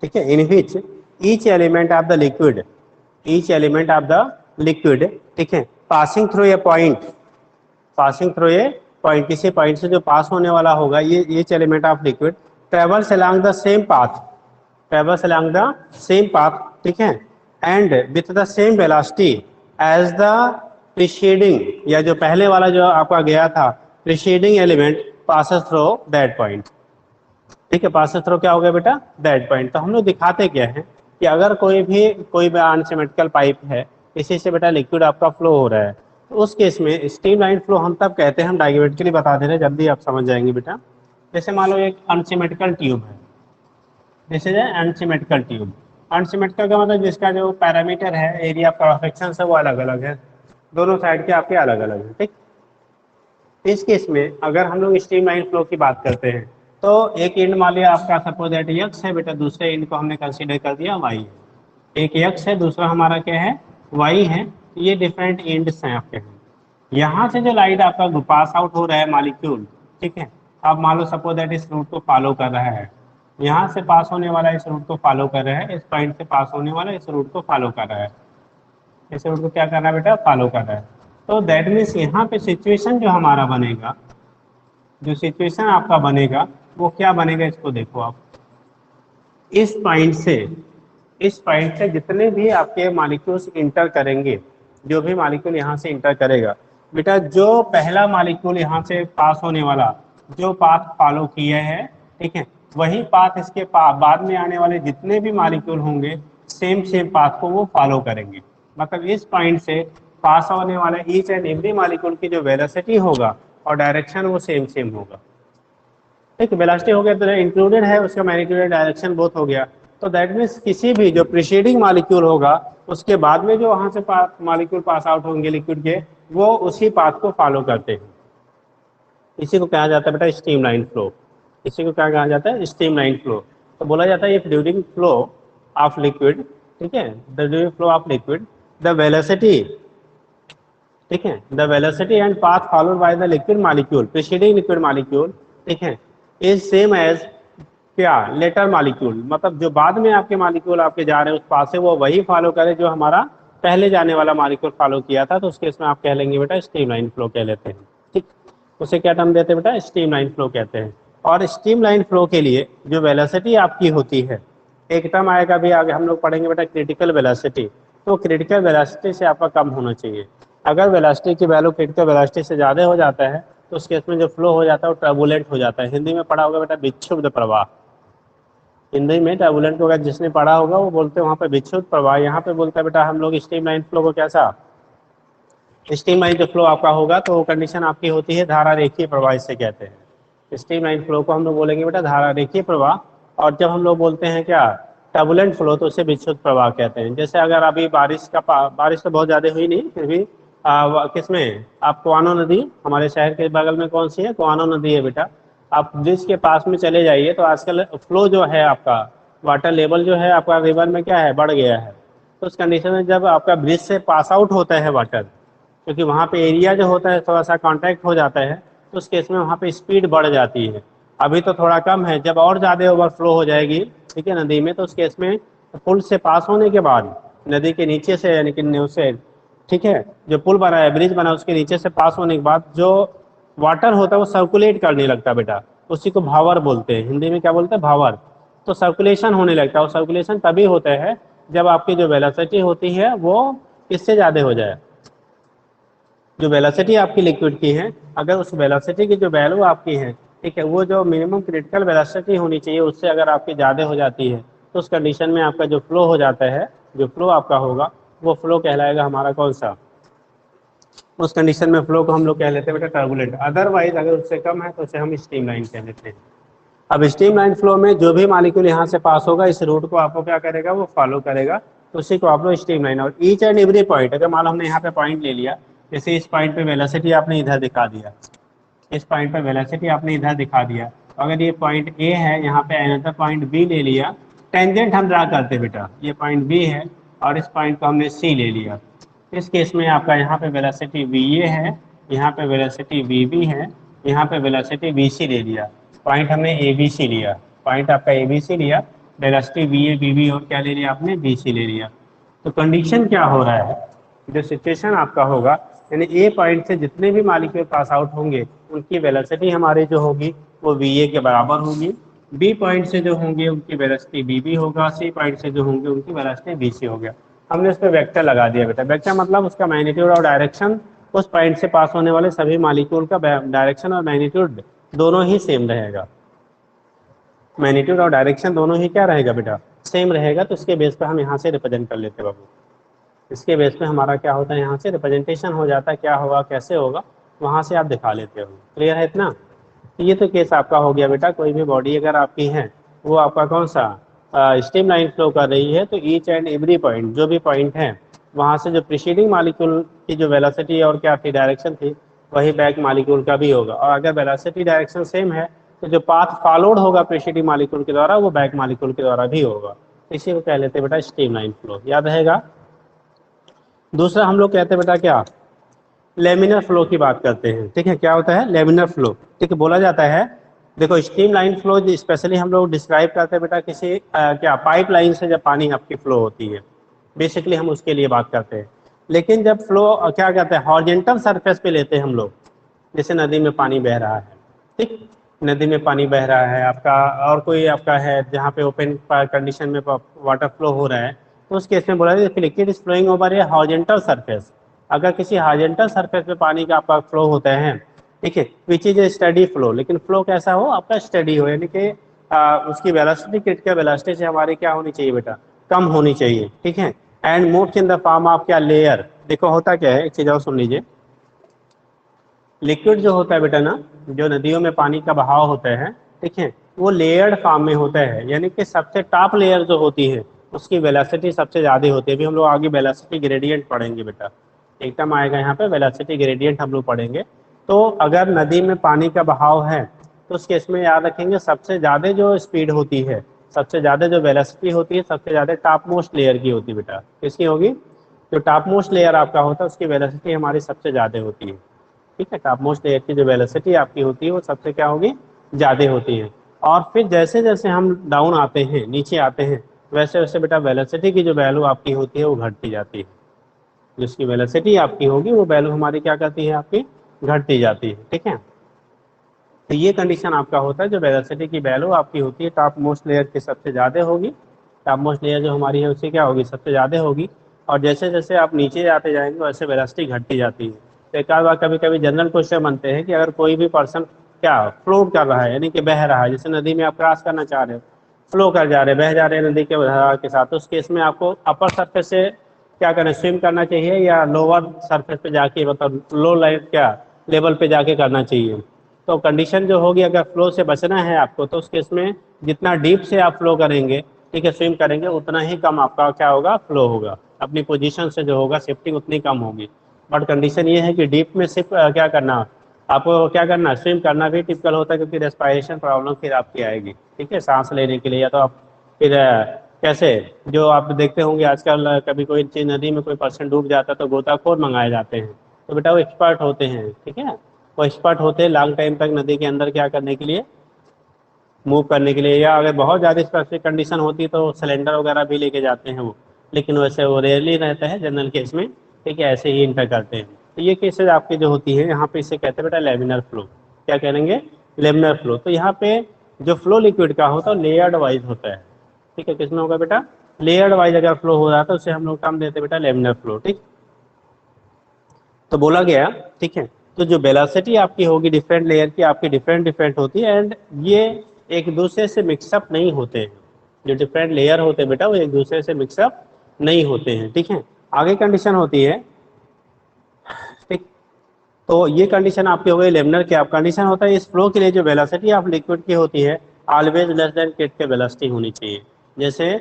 ठीक है, in which each element of the liquid, each element of the liquid, ठीक है, passing through a point, passing through a point, किसी पॉइंट से जो pass होने वाला होगा, ये each element of liquid travels along the same path, travels along the same path, ठीक है, and with the same velocity as the preceding, या जो पहले वाला जो आपका गया था preceding element passes through that point. ठीक है, पासेस थ्रू क्या हो गया बेटा, दैट पॉइंट। तो हम लोग दिखाते क्या है कि अगर कोई भी अनसिमेट्रिकल पाइप है, इसी से बेटा लिक्विड आपका फ्लो हो रहा है, तो उस केस में स्ट्रीमलाइन फ्लो हम तब कहते हैं, हम डायग्रामेटिकली बता दे रहे हैं, जल्दी आप समझ जाएंगे बेटा। जैसे मान लो एक अनसिमेट्रिकल ट्यूब है, this is unsymmetrical tube. Unsymmetrical का मतलब जिसका जो पैरामीटर है, एरिया ऑफ क्रॉस सेक्शन है, वो अलग अलग है, दोनों साइड के आपके अलग अलग है। ठीक, इस केस में अगर हम लोग स्ट्रीमलाइन फ्लो की बात करते हैं, तो एक एंड मान लिया आपका सपोज दैट एक्स है बेटा, दूसरे एंड को हमने कंसीडर कर दिया वाई है। एक एक्स है, दूसरा हमारा क्या है, वाई है। ये डिफरेंट एंड्स हैं आपके। यहाँ से जो लाइट आपका पास आउट हो रहा है मॉलिक्यूल, ठीक है, आप मान लो सपोज दैट इस रूट को फॉलो कर रहा है, यहाँ से पास होने वाला इस रूट को फॉलो कर रहा है, इस पॉइंट से पास होने वाला इस रूट को फॉलो कर रहा है, इस रूट को क्या कर रहा है बेटा, फॉलो कर रहा है। तो दैट मीन्स यहाँ पे सिचुएशन जो हमारा बनेगा, जो सिचुएशन आपका बनेगा वो क्या बनेगा, इसको देखो आप, इस पॉइंट से जितने भी आपके मॉलिक्यूल्स इंटर करेंगे, जो भी मॉलिक्यूल यहाँ से इंटर करेगा बेटा, जो पहला मॉलिक्यूल यहाँ से पास होने वाला जो पाथ फॉलो किया है, ठीक है, वही पाथ इसके बाद में आने वाले जितने भी मॉलिक्यूल होंगे सेम पाथ को वो फॉलो करेंगे। मतलब इस पॉइंट से पास होने वाला ईच एंड एवरी मॉलिक्यूल की जो वेलोसिटी होगा और डायरेक्शन वो सेम होगा। ठीक है, वेलोसिटी हो गया तो इंक्लूडेड है उसका मैग्नीट्यूड डायरेक्शन बोथ हो गया। तो दैट मीन्स किसी भी जो प्रीसीडिंग मॉलिक्यूल होगा उसके बाद में जो वहां से मॉलिक्यूल पास आउट होंगे लिक्विड के, वो उसी पाथ को फॉलो करते हैं। इसी को कहा जाता है बेटा स्ट्रीमलाइन फ्लो। इसी को क्या कहा जाता है, स्ट्रीमलाइन फ्लो। तो बोला जाता है if during flow of liquid, ठीक है, the during flow of liquid the velocity, ठीक है, the velocity and path followed by the liquid molecule, preceding liquid molecule, ठीक है, इज सेम एज क्या, लेटर मॉलिक्यूल। मतलब जो बाद में आपके मॉलिक्यूल आपके जा रहे हैं उस पास से वो वही फॉलो करे जो हमारा पहले जाने वाला मॉलिक्यूल फॉलो किया था। तो उसके इसमें आप कह लेंगे बेटा स्ट्रीमलाइन फ्लो कह लेते हैं। ठीक, उसे क्या टर्म देते हैं बेटा, स्ट्रीमलाइन फ्लो कहते हैं। और स्ट्रीमलाइन फ्लो के लिए जो वेलोसिटी आपकी होती है, एक टर्म आएगा भी आगे हम लोग पढ़ेंगे बेटा, क्रिटिकल वेलोसिटी। तो क्रिटिकल वेलोसिटी से आपका कम होना चाहिए। अगर वेलोसिटी की वैल्यू क्रिटिकल वेलोसिटी से ज़्यादा हो जाता है तो उस केस में जो फ्लो हो जाता है वो टर्बुलेंट हो जाता है। हिंदी में पढ़ा होगा बेटा विक्षुब्ध प्रवाह। हिंदी में टर्बुलेंट होगा, जिसने पढ़ा होगा वो बोलते हैं वहाँ पे विक्षुब्ध प्रवाह। यहाँ पे बोलता है बेटा हम लोग स्ट्रीमलाइन फ्लो को कैसा, स्ट्रीमलाइन जो फ्लो आपका होगा तो वो कंडीशन आपकी होती है धारा रेखीय प्रवाह, इससे कहते हैं। स्ट्रीमलाइन फ्लो को हम लोग बोलेंगे बेटा धारा रेखीय प्रवाह। और जब हम लोग बोलते हैं क्या टर्बुलेंट फ्लो तो उसे विक्षुब्ध प्रवाह कहते हैं। जैसे अगर अभी बारिश तो बहुत ज़्यादा हुई नहीं, फिर भी किसमें आप कुआनो नदी, हमारे शहर के बगल में कौन सी है, कुआनो नदी है बेटा। आप ब्रिज के पास में चले जाइए तो आजकल फ्लो जो है आपका, वाटर लेवल जो है आपका रिवर में क्या है, बढ़ गया है। तो उस कंडीशन में जब आपका ब्रिज से पास आउट होता है वाटर, क्योंकि वहाँ पे एरिया जो होता है थोड़ा सा कांटेक्ट हो जाता है, तो उस केस में वहाँ पे स्पीड बढ़ जाती है। अभी तो थोड़ा कम है, जब और ज़्यादा ओवरफ्लो हो जाएगी ठीक है नदी में, तो उस केस में पुल से पास होने के बाद नदी के नीचे से यानी कि उससे ठीक है जो पुल बना है, ब्रिज बना, उसके नीचे से पास होने के बाद जो वाटर होता है वो सर्कुलेट करने लगता है बेटा। उसी को भावर बोलते हैं, हिंदी में क्या बोलते हैं, भावर। तो सर्कुलेशन होने लगता है, और सर्कुलेशन तभी होता है जब आपकी जो वेलोसिटी होती है वो किससे ज़्यादा हो जाए, जो वेलोसिटी आपकी लिक्विड की है, अगर उस वेलोसिटी की जो वैल्यू आपकी है ठीक है, वो जो मिनिमम क्रिटिकल वेलोसिटी होनी चाहिए उससे अगर आपकी ज़्यादा हो जाती है, तो उस कंडीशन में आपका जो फ्लो हो जाता है, जो फ्लो आपका होगा वो फ्लो कहलाएगा हमारा कौन सा, उस कंडीशन में फ्लो को हम लोग कह लेते हैं बेटा टर्बुलेंट। अदरवाइज अगर उससे कम है तो उसे हम स्ट्रीमलाइन कह लेते हैं। अब स्ट्रीमलाइन फ्लो में जो भी मॉलिक्यूल यहाँ से पास होगा इस रूट को आपको क्या करेगा, वो फॉलो करेगा, तो उसी को आप लोग स्ट्रीमलाइन। और ईच एंड एवरी पॉइंट, अगर मान लो हमने यहाँ पे पॉइंट ले लिया, जैसे इस पॉइंट पे वेलोसिटी आपने इधर दिखा दिया, इस पॉइंट पे वेलोसिटी आपने इधर दिखा दिया, अगर ये पॉइंट ए है, यहाँ पे अनदर पॉइंट बी ले लिया, टेंजेंट हम ड्रा करते बेटा, ये पॉइंट बी है और इस पॉइंट को हमने सी ले लिया। इस केस में आपका यहाँ पे वेलोसिटी वी ए है, यहाँ पे वेलोसिटी वी बी है, यहाँ पे वेलोसिटी वी सी ले लिया। पॉइंट हमने ए बी सी लिया, पॉइंट आपका ए बी सी लिया, velocity V A B B और क्या ले लिया आपने, बी सी ले लिया। तो कंडीशन क्या हो रहा है, जो सिचुएशन आपका होगा, यानी ए पॉइंट से जितने भी मॉलिक्यूल पास आउट होंगे उनकी वेलोसिटी हमारी जो होगी वो वी ए के बराबर होगी। बी पॉइंट से जो होंगे उनकी वेलोसिटी बी बी होगा, सी पॉइंट से जो होंगे उनकी वेलोसिटी बी सी हो गया। हमने उस पर वेक्टर लगा दिया बेटा। वेक्टर मतलब उसका मैग्नीट्यूड और डायरेक्शन, उस पॉइंट से पास होने वाले सभी मॉलिक्यूल का डायरेक्शन और मैग्नीट्यूड दोनों ही सेम रहेगा। मैग्नीट्यूड और डायरेक्शन दोनों ही क्या रहेगा बेटा, सेम रहेगा। तो इसके बेस पर हम यहाँ से रिप्रेजेंट कर लेते हैं बाबू, इसके बेस पे हमारा क्या होता है, यहाँ से रिप्रेजेंटेशन हो जाता है, क्या होगा कैसे होगा वहाँ से आप दिखा लेते हो। क्लियर है इतना। तो ये तो केस आपका हो गया बेटा, कोई भी बॉडी अगर आपकी है वो आपका कौन सा स्ट्रीम लाइन फ्लो कर रही है, तो ईच एंड एवरी पॉइंट, जो भी पॉइंट है वहाँ से जो प्रीसीडिंग मालिक्यूल की जो वेलोसिटी और क्या थी, डायरेक्शन थी, वही बैक मालिक्यूल का भी होगा। और अगर वेलोसिटी डायरेक्शन सेम है तो जो पाथ फॉलोड होगा प्रीसीडिंग मालिक्यूल के द्वारा वो बैक मालिक्यूल के द्वारा भी होगा। इसी को कह लेते हैं बेटा स्ट्रीम लाइन फ्लो, याद रहेगा। दूसरा हम लोग कहते हैं बेटा क्या, लेमिनर फ्लो की बात करते हैं। ठीक है, क्या होता है लेमिनर फ्लो। ठीक है, बोला जाता है देखो स्ट्रीम लाइन फ्लो स्पेशली हम लोग डिस्क्राइब करते हैं बेटा किसी क्या पाइप लाइन से जब पानी आपकी फ्लो होती है, बेसिकली हम उसके लिए बात करते हैं। लेकिन जब फ्लो क्या कहते हैं हॉरिजॉन्टल सरफेस पे लेते हैं हम लोग, जैसे नदी में पानी बह रहा है, ठीक, नदी में पानी बह रहा है आपका, और कोई आपका है जहाँ पे ओपन कंडीशन में वाटर फ्लो हो रहा है, तो उस केस में बोला जाता है liquid is flowing over a horizontal surface. अगर किसी हॉरिजॉन्टल सरफेस पे पानी का आपका फ्लो होता है, ठीक है, which is a steady flow, लेकिन फ्लो कैसा हो आपका स्टडी हो, यानी कि उसकी वेलोसिटी क्रिटिकल वेलोसिटी से हमारी क्या होनी चाहिए बेटा, कम होनी चाहिए। ठीक है, and moves in the form of क्या लेयर। देखो होता क्या है, एक चीज और सुन लीजिए, लिक्विड जो होता है बेटा ना, जो नदियों में पानी का बहाव होता है, ठीक है, वो लेयर्ड फॉर्म में होता है, यानी कि सबसे टॉप लेयर जो होती है उसकी वेलोसिटी सबसे ज़्यादा होती है। अभी हम लोग आगे वेलोसिटी ग्रेडियंट पढ़ेंगे बेटा, एक टर्म आएगा यहाँ पे वेलोसिटी ग्रेडियंट हम लोग पढ़ेंगे। तो अगर नदी में पानी का बहाव है तो उस केस में याद रखेंगे सबसे ज़्यादा जो स्पीड होती है, सबसे ज़्यादा जो वेलोसिटी होती है, सबसे ज़्यादा टॉप मोस्ट लेयर की होती है बेटा। किसकी होगी, जो टॉप मोस्ट लेयर आपका होता है उसकी वेलोसिटी हमारी सबसे ज़्यादा होती है। ठीक है, टॉप मोस्ट लेयर की जो वेलोसिटी आपकी होती है वो सबसे क्या होगी, ज़्यादा होती है। और फिर जैसे जैसे हम डाउन आते हैं, नीचे आते हैं, वैसे वैसे बेटा वेलोसिटी की जो वैल्यू आपकी होती है वो घटती जाती है। जिसकी वेलोसिटी आपकी होगी वो वैल्यू हमारी क्या करती है, आपकी घटती जाती है। ठीक है, तो ये कंडीशन आपका होता है, जो वेलोसिटी की वैल्यू आपकी होती है टॉप मोस्ट लेयर की सबसे ज़्यादा होगी, टॉप मोस्ट लेयर जो हमारी है उससे क्या होगी, सबसे ज़्यादा होगी। और जैसे जैसे आप नीचे जाते जाएंगे वैसे वेलोसिटी घटती जाती है। तो एक आध बार कभी कभी जनरल क्वेश्चन बनते हैं कि अगर कोई भी पर्सन क्या फ्लोट कर रहा है, यानी कि बह रहा है, जैसे नदी में आप क्रॉस करना चाह रहे हो, फ्लो कर जा रहे, बह जा रहे हैं नदी के धारा के साथ, तो उस केस में आपको अपर सरफेस से क्या करना, स्विम करना चाहिए या लोअर सरफेस पे जाके, मतलब लो लाइन क्या लेवल पे जाके करना चाहिए। तो कंडीशन जो होगी, अगर फ्लो से बचना है आपको, तो उस केस में जितना डीप से आप फ्लो करेंगे, ठीक है, स्विम करेंगे, उतना ही कम आपका क्या होगा, फ्लो होगा, अपनी पोजीशन से जो होगा शिफ्टिंग उतनी कम होगी। बट कंडीशन ये है कि डीप में सिर्फ क्या करना, आपको क्या करना, स्विम करना भी टिपिकल होता है, क्योंकि रेस्पिरेशन प्रॉब्लम फिर आपकी आएगी, ठीक है, सांस लेने के लिए। या तो आप फिर कैसे, जो आप देखते होंगे आजकल कभी कोई चीज नदी में कोई पर्सन डूब जाता है तो गोताखोर मंगाए जाते हैं, तो बेटा वो एक्सपर्ट होते हैं, ठीक है, वो एक्सपर्ट होते हैं लॉन्ग टाइम तक नदी के अंदर क्या करने के लिए, मूव करने के लिए। या अगर बहुत ज़्यादा स्पेसिफिक कंडीशन होती है तो सिलेंडर वगैरह भी लेके जाते हैं वो, लेकिन वैसे वो रेयरली रहता है जनरल केस में, ठीक है, ऐसे ही इंटर करते हैं। तो ये केसेज आपकी जो होती है यहाँ पे, इसे कहते हैं बेटा लेमिनर फ्लो। क्या कहेंगे, लेमिनर फ्लो। तो यहाँ पे जो फ्लो लिक्विड का होता है लेयर्ड वाइज होता है, ठीक है, किसमें होगा बेटा, लेयर्ड वाइज अगर फ्लो हो रहा है तो उसे हम लोग काम देते हैं बेटा लेमिनर फ्लो, ठीक। तो बोला गया, ठीक है, तो जो वेलोसिटी आपकी होगी डिफरेंट लेयर की आपकी डिफरेंट डिफरेंट होती है, एंड ये एक दूसरे से मिक्सअप नहीं होते हैं। जो डिफरेंट लेयर होते हैं बेटा वो एक दूसरे से मिक्सअप नहीं होते हैं, ठीक है। आगे कंडीशन होती है, ठीक, तो ये कंडीशन आपकी हो गई लेमिनर की। आप कंडीशन होता है इस फ्लो के लिए जो वेलोसिटी ऑफ लिक्विड की होती है always less than critical velocity होनी चाहिए। जैसे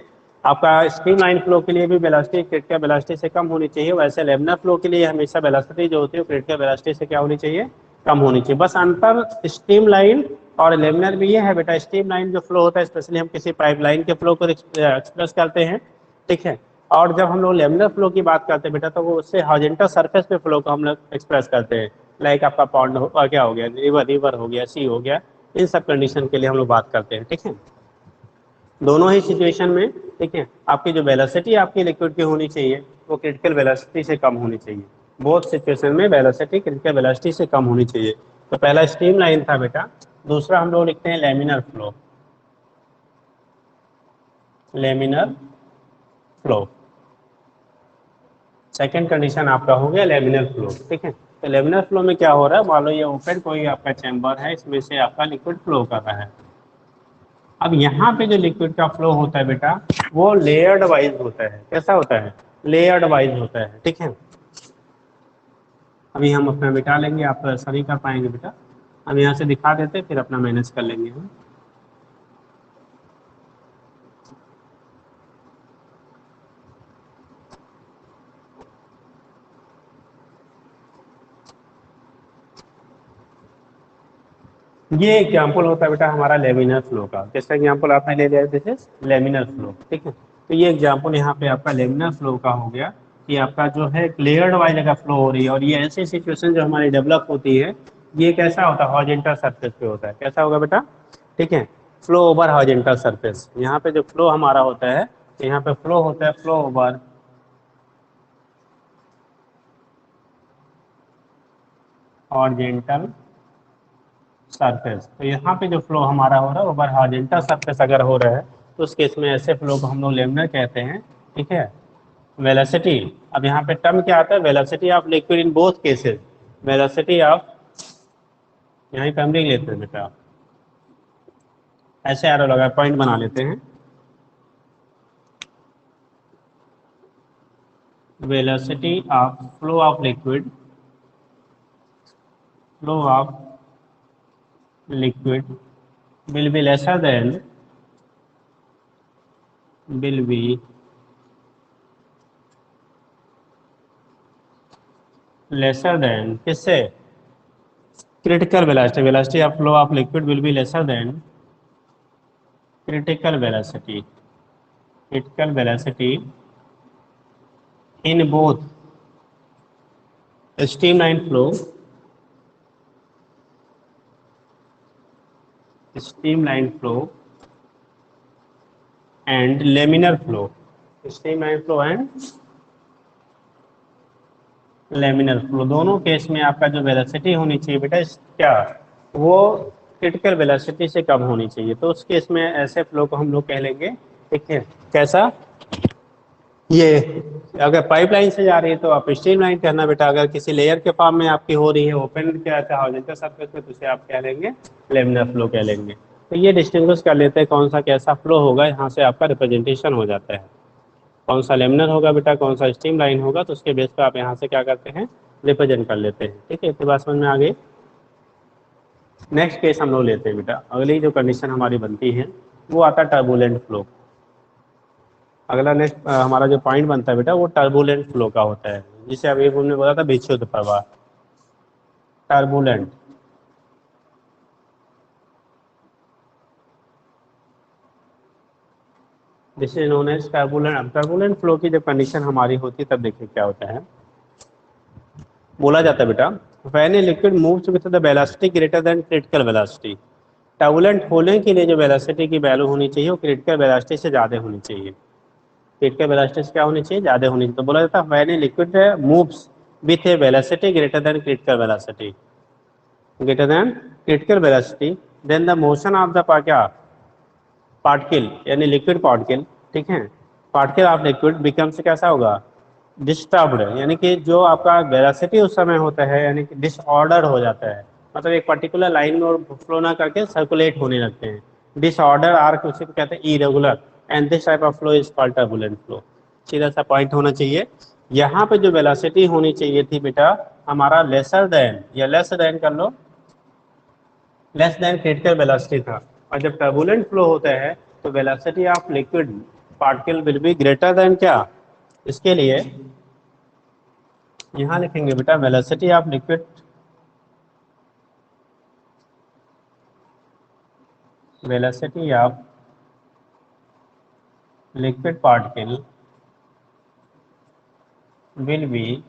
आपका स्ट्रीम लाइन फ्लो के लिए भी वेलोसिटी क्रिटिकल वेलोसिटी से कम होनी चाहिए, वैसे लेमिनर फ्लो के लिए हमेशा वेलोसिटी जो होती है क्रिटिकल वेलोसिटी से क्या होनी चाहिए, कम होनी चाहिए। बस अंतर स्ट्रीम लाइन और लेमिनर में ये है बेटा, स्ट्रीम लाइन जो फ्लो होता है स्पेशली हम किसी पाइपलाइन के फ्लो को एक्सप्रेस करते हैं, ठीक है, और जब हम लोग लेमिनर फ्लो की बात करते हैं बेटा तो वो उससे हॉरिजॉन्टल सरफेस पे फ्लो को हम लोग एक्सप्रेस करते हैं। लाइक आपका पॉन्ड हो क्या हो गया, रिवर रिवर हो गया, सी हो गया, इन सब कंडीशन के लिए हम लोग बात करते हैं, ठीक है। दोनों ही सिचुएशन में, ठीक है, आपकी जो वेलोसिटी आपकी लिक्विड की होनी चाहिए वो क्रिटिकल वेलोसिटी से कम होनी चाहिए। बोथ सिचुएशन में वेलोसिटी क्रिटिकल वेलोसिटी से कम होनी चाहिए। तो पहला स्ट्रीम लाइन था बेटा, दूसरा हम लोग लिखते हैं laminar flow, laminar flow. Second condition आपका हो गया लेमिनर फ्लो, ठीक है। तो लेमिनर फ्लो में क्या हो रहा है, मान लो ये ओपन कोई आपका चैम्बर है, इसमें से आपका लिक्विड फ्लो कर रहा है। अब यहाँ पे जो लिक्विड का फ्लो होता है बेटा वो लेयर्ड वाइज होता है। कैसा होता है, लेयर्ड वाइज होता है, ठीक है। अभी हम अपना मिटा लेंगे, आप ऐसा नहीं कर पाएंगे बेटा, हम यहाँ से दिखा देते फिर अपना मैनेज कर लेंगे हम। ये एग्जाम्पल होता है बेटा हमारा लेमिनर फ्लो का। जैसा एग्जाम्पल आपने ले लिया, दिस इज लेमिनर फ्लो, ठीक है। तो ये एग्जाम्पल यहाँ पे आपका लेमिनर फ्लो का हो गया कि आपका जो है लेयर्ड वाइज अगर फ्लो हो रही है, और ये ऐसी सिचुएशन जो हमारी डेवलप होती है, ये कैसा होता है, हॉरिजॉन्टल सरफेस पे होता है। कैसा होगा बेटा, ठीक है, फ्लो ओवर हॉरिजॉन्टल सरफेस। यहाँ पे जो फ्लो हमारा होता है, तो यहाँ पे फ्लो होता है फ्लो ओवर हॉरिजॉन्टल सरफेस। तो यहाँ पे जो फ्लो हमारा हो रहा है ओवर हॉरिजॉन्टल सरफेस अगर हो रहा है, तो उस केस में ऐसे फ्लो को हम लोग लेमिनर कहते हैं, ठीक है। वेलोसिटी, अब यहाँ पे टर्म क्या आता है, velocity of liquid in both cases, velocity of, यहाँ पे हम लिख लेते हैं बेटा, ऐसे एरो लगा पॉइंट बना लेते हैं, velocity of flow of liquid, flow of liquid will be lesser than, will be lesser than किससे, critical velocity, velocity of flow of liquid will be lesser than critical velocity, critical velocity in both streamline flow, streamline flow and laminar flow, streamline flow and laminar flow. दोनों case में आपका जो velocity होनी चाहिए बेटा क्या, वो critical velocity से कम होनी चाहिए। तो उस केस में ऐसे फ्लो को हम लोग कह लेंगे, ठीक है, कैसा, ये अगर पाइपलाइन से जा रही है तो आप स्ट्रीमलाइन करना बेटा, अगर किसी लेयर के फॉर्म में आपकी हो रही है ओपन क्या हॉरिजॉन्टल सरफेस पे, तो उसे आप क्या लेंगे, लेमिनर फ्लो कह लेंगे। तो ये डिस्टिंग्विश कर लेते हैं कौन सा कैसा फ्लो होगा, यहाँ से आपका रिप्रेजेंटेशन हो जाता है कौन सा लेमिनर होगा बेटा, कौन सा स्ट्रीमलाइन होगा, तो उसके बेस पर आप यहाँ से क्या करते हैं, रिप्रेजेंट कर लेते हैं। ठीक है, इतनी बात समझ में आ गई। नेक्स्ट केस हम लोग लेते हैं बेटा, अगली जो कंडीशन हमारी बनती है वो आता है टर्बुलेंट फ्लो। अगला नेक्स्ट हमारा जो पॉइंट बनता है बेटा वो टर्बुलेंट फ्लो का होता है, जिसे अभी हमने बोला था विक्षुब्ध प्रवाह, turbulent. This is known as turbulent. अब टर्बुलेंट फ्लो की जब कंडीशन हमारी होती है तब देखिए क्या होता है, बोला जाता है बेटा when a liquid moves with the velocity greater than critical velocity. Turbulent होने के लिए जो वेलोसिटी की वैल्यू होनी चाहिए वो क्रिटिकल वेलोसिटी से ज़्यादा होनी चाहिए। क्रिटिकल वेलोसिटी से क्या होनी चाहिए, ज़्यादा होनी चाहिए। तो बोला जाता है when a liquid moves with a velocity greater than critical velocity, greater than critical velocity, then the motion of the क्या पार्टिकल यानी लिक्विड पार्टिकल, ठीक है, पार्टिकल ऑफ लिक्विड बिकम्स कैसा होगा, डिस्टर्ब्ड, यानी कि जो आपका वेलोसिटी उस समय होता है यानी कि डिसऑर्डर हो जाता है, मतलब एक पर्टिकुलर लाइन में और फ्लो ना करके सर्कुलेट होने लगते हैं। डिसऑर्डर आर्क उसी को कहते हैं irregular, and this type of flow is called turbulent flow. सीधा सा पॉइंट होना चाहिए, यहाँ पे जो वेलोसिटी होनी चाहिए थी बेटा हमारा लेसर देन या लेस देन कर लो, लेस देन क्रिटिकल वेलोसिटी था। और जब टर्बुलेंट फ्लो होता है तो velocity of liquid particle will be greater than क्या, इसके लिए यहां लिखेंगे बेटा velocity of liquid, velocity of liquid particle will be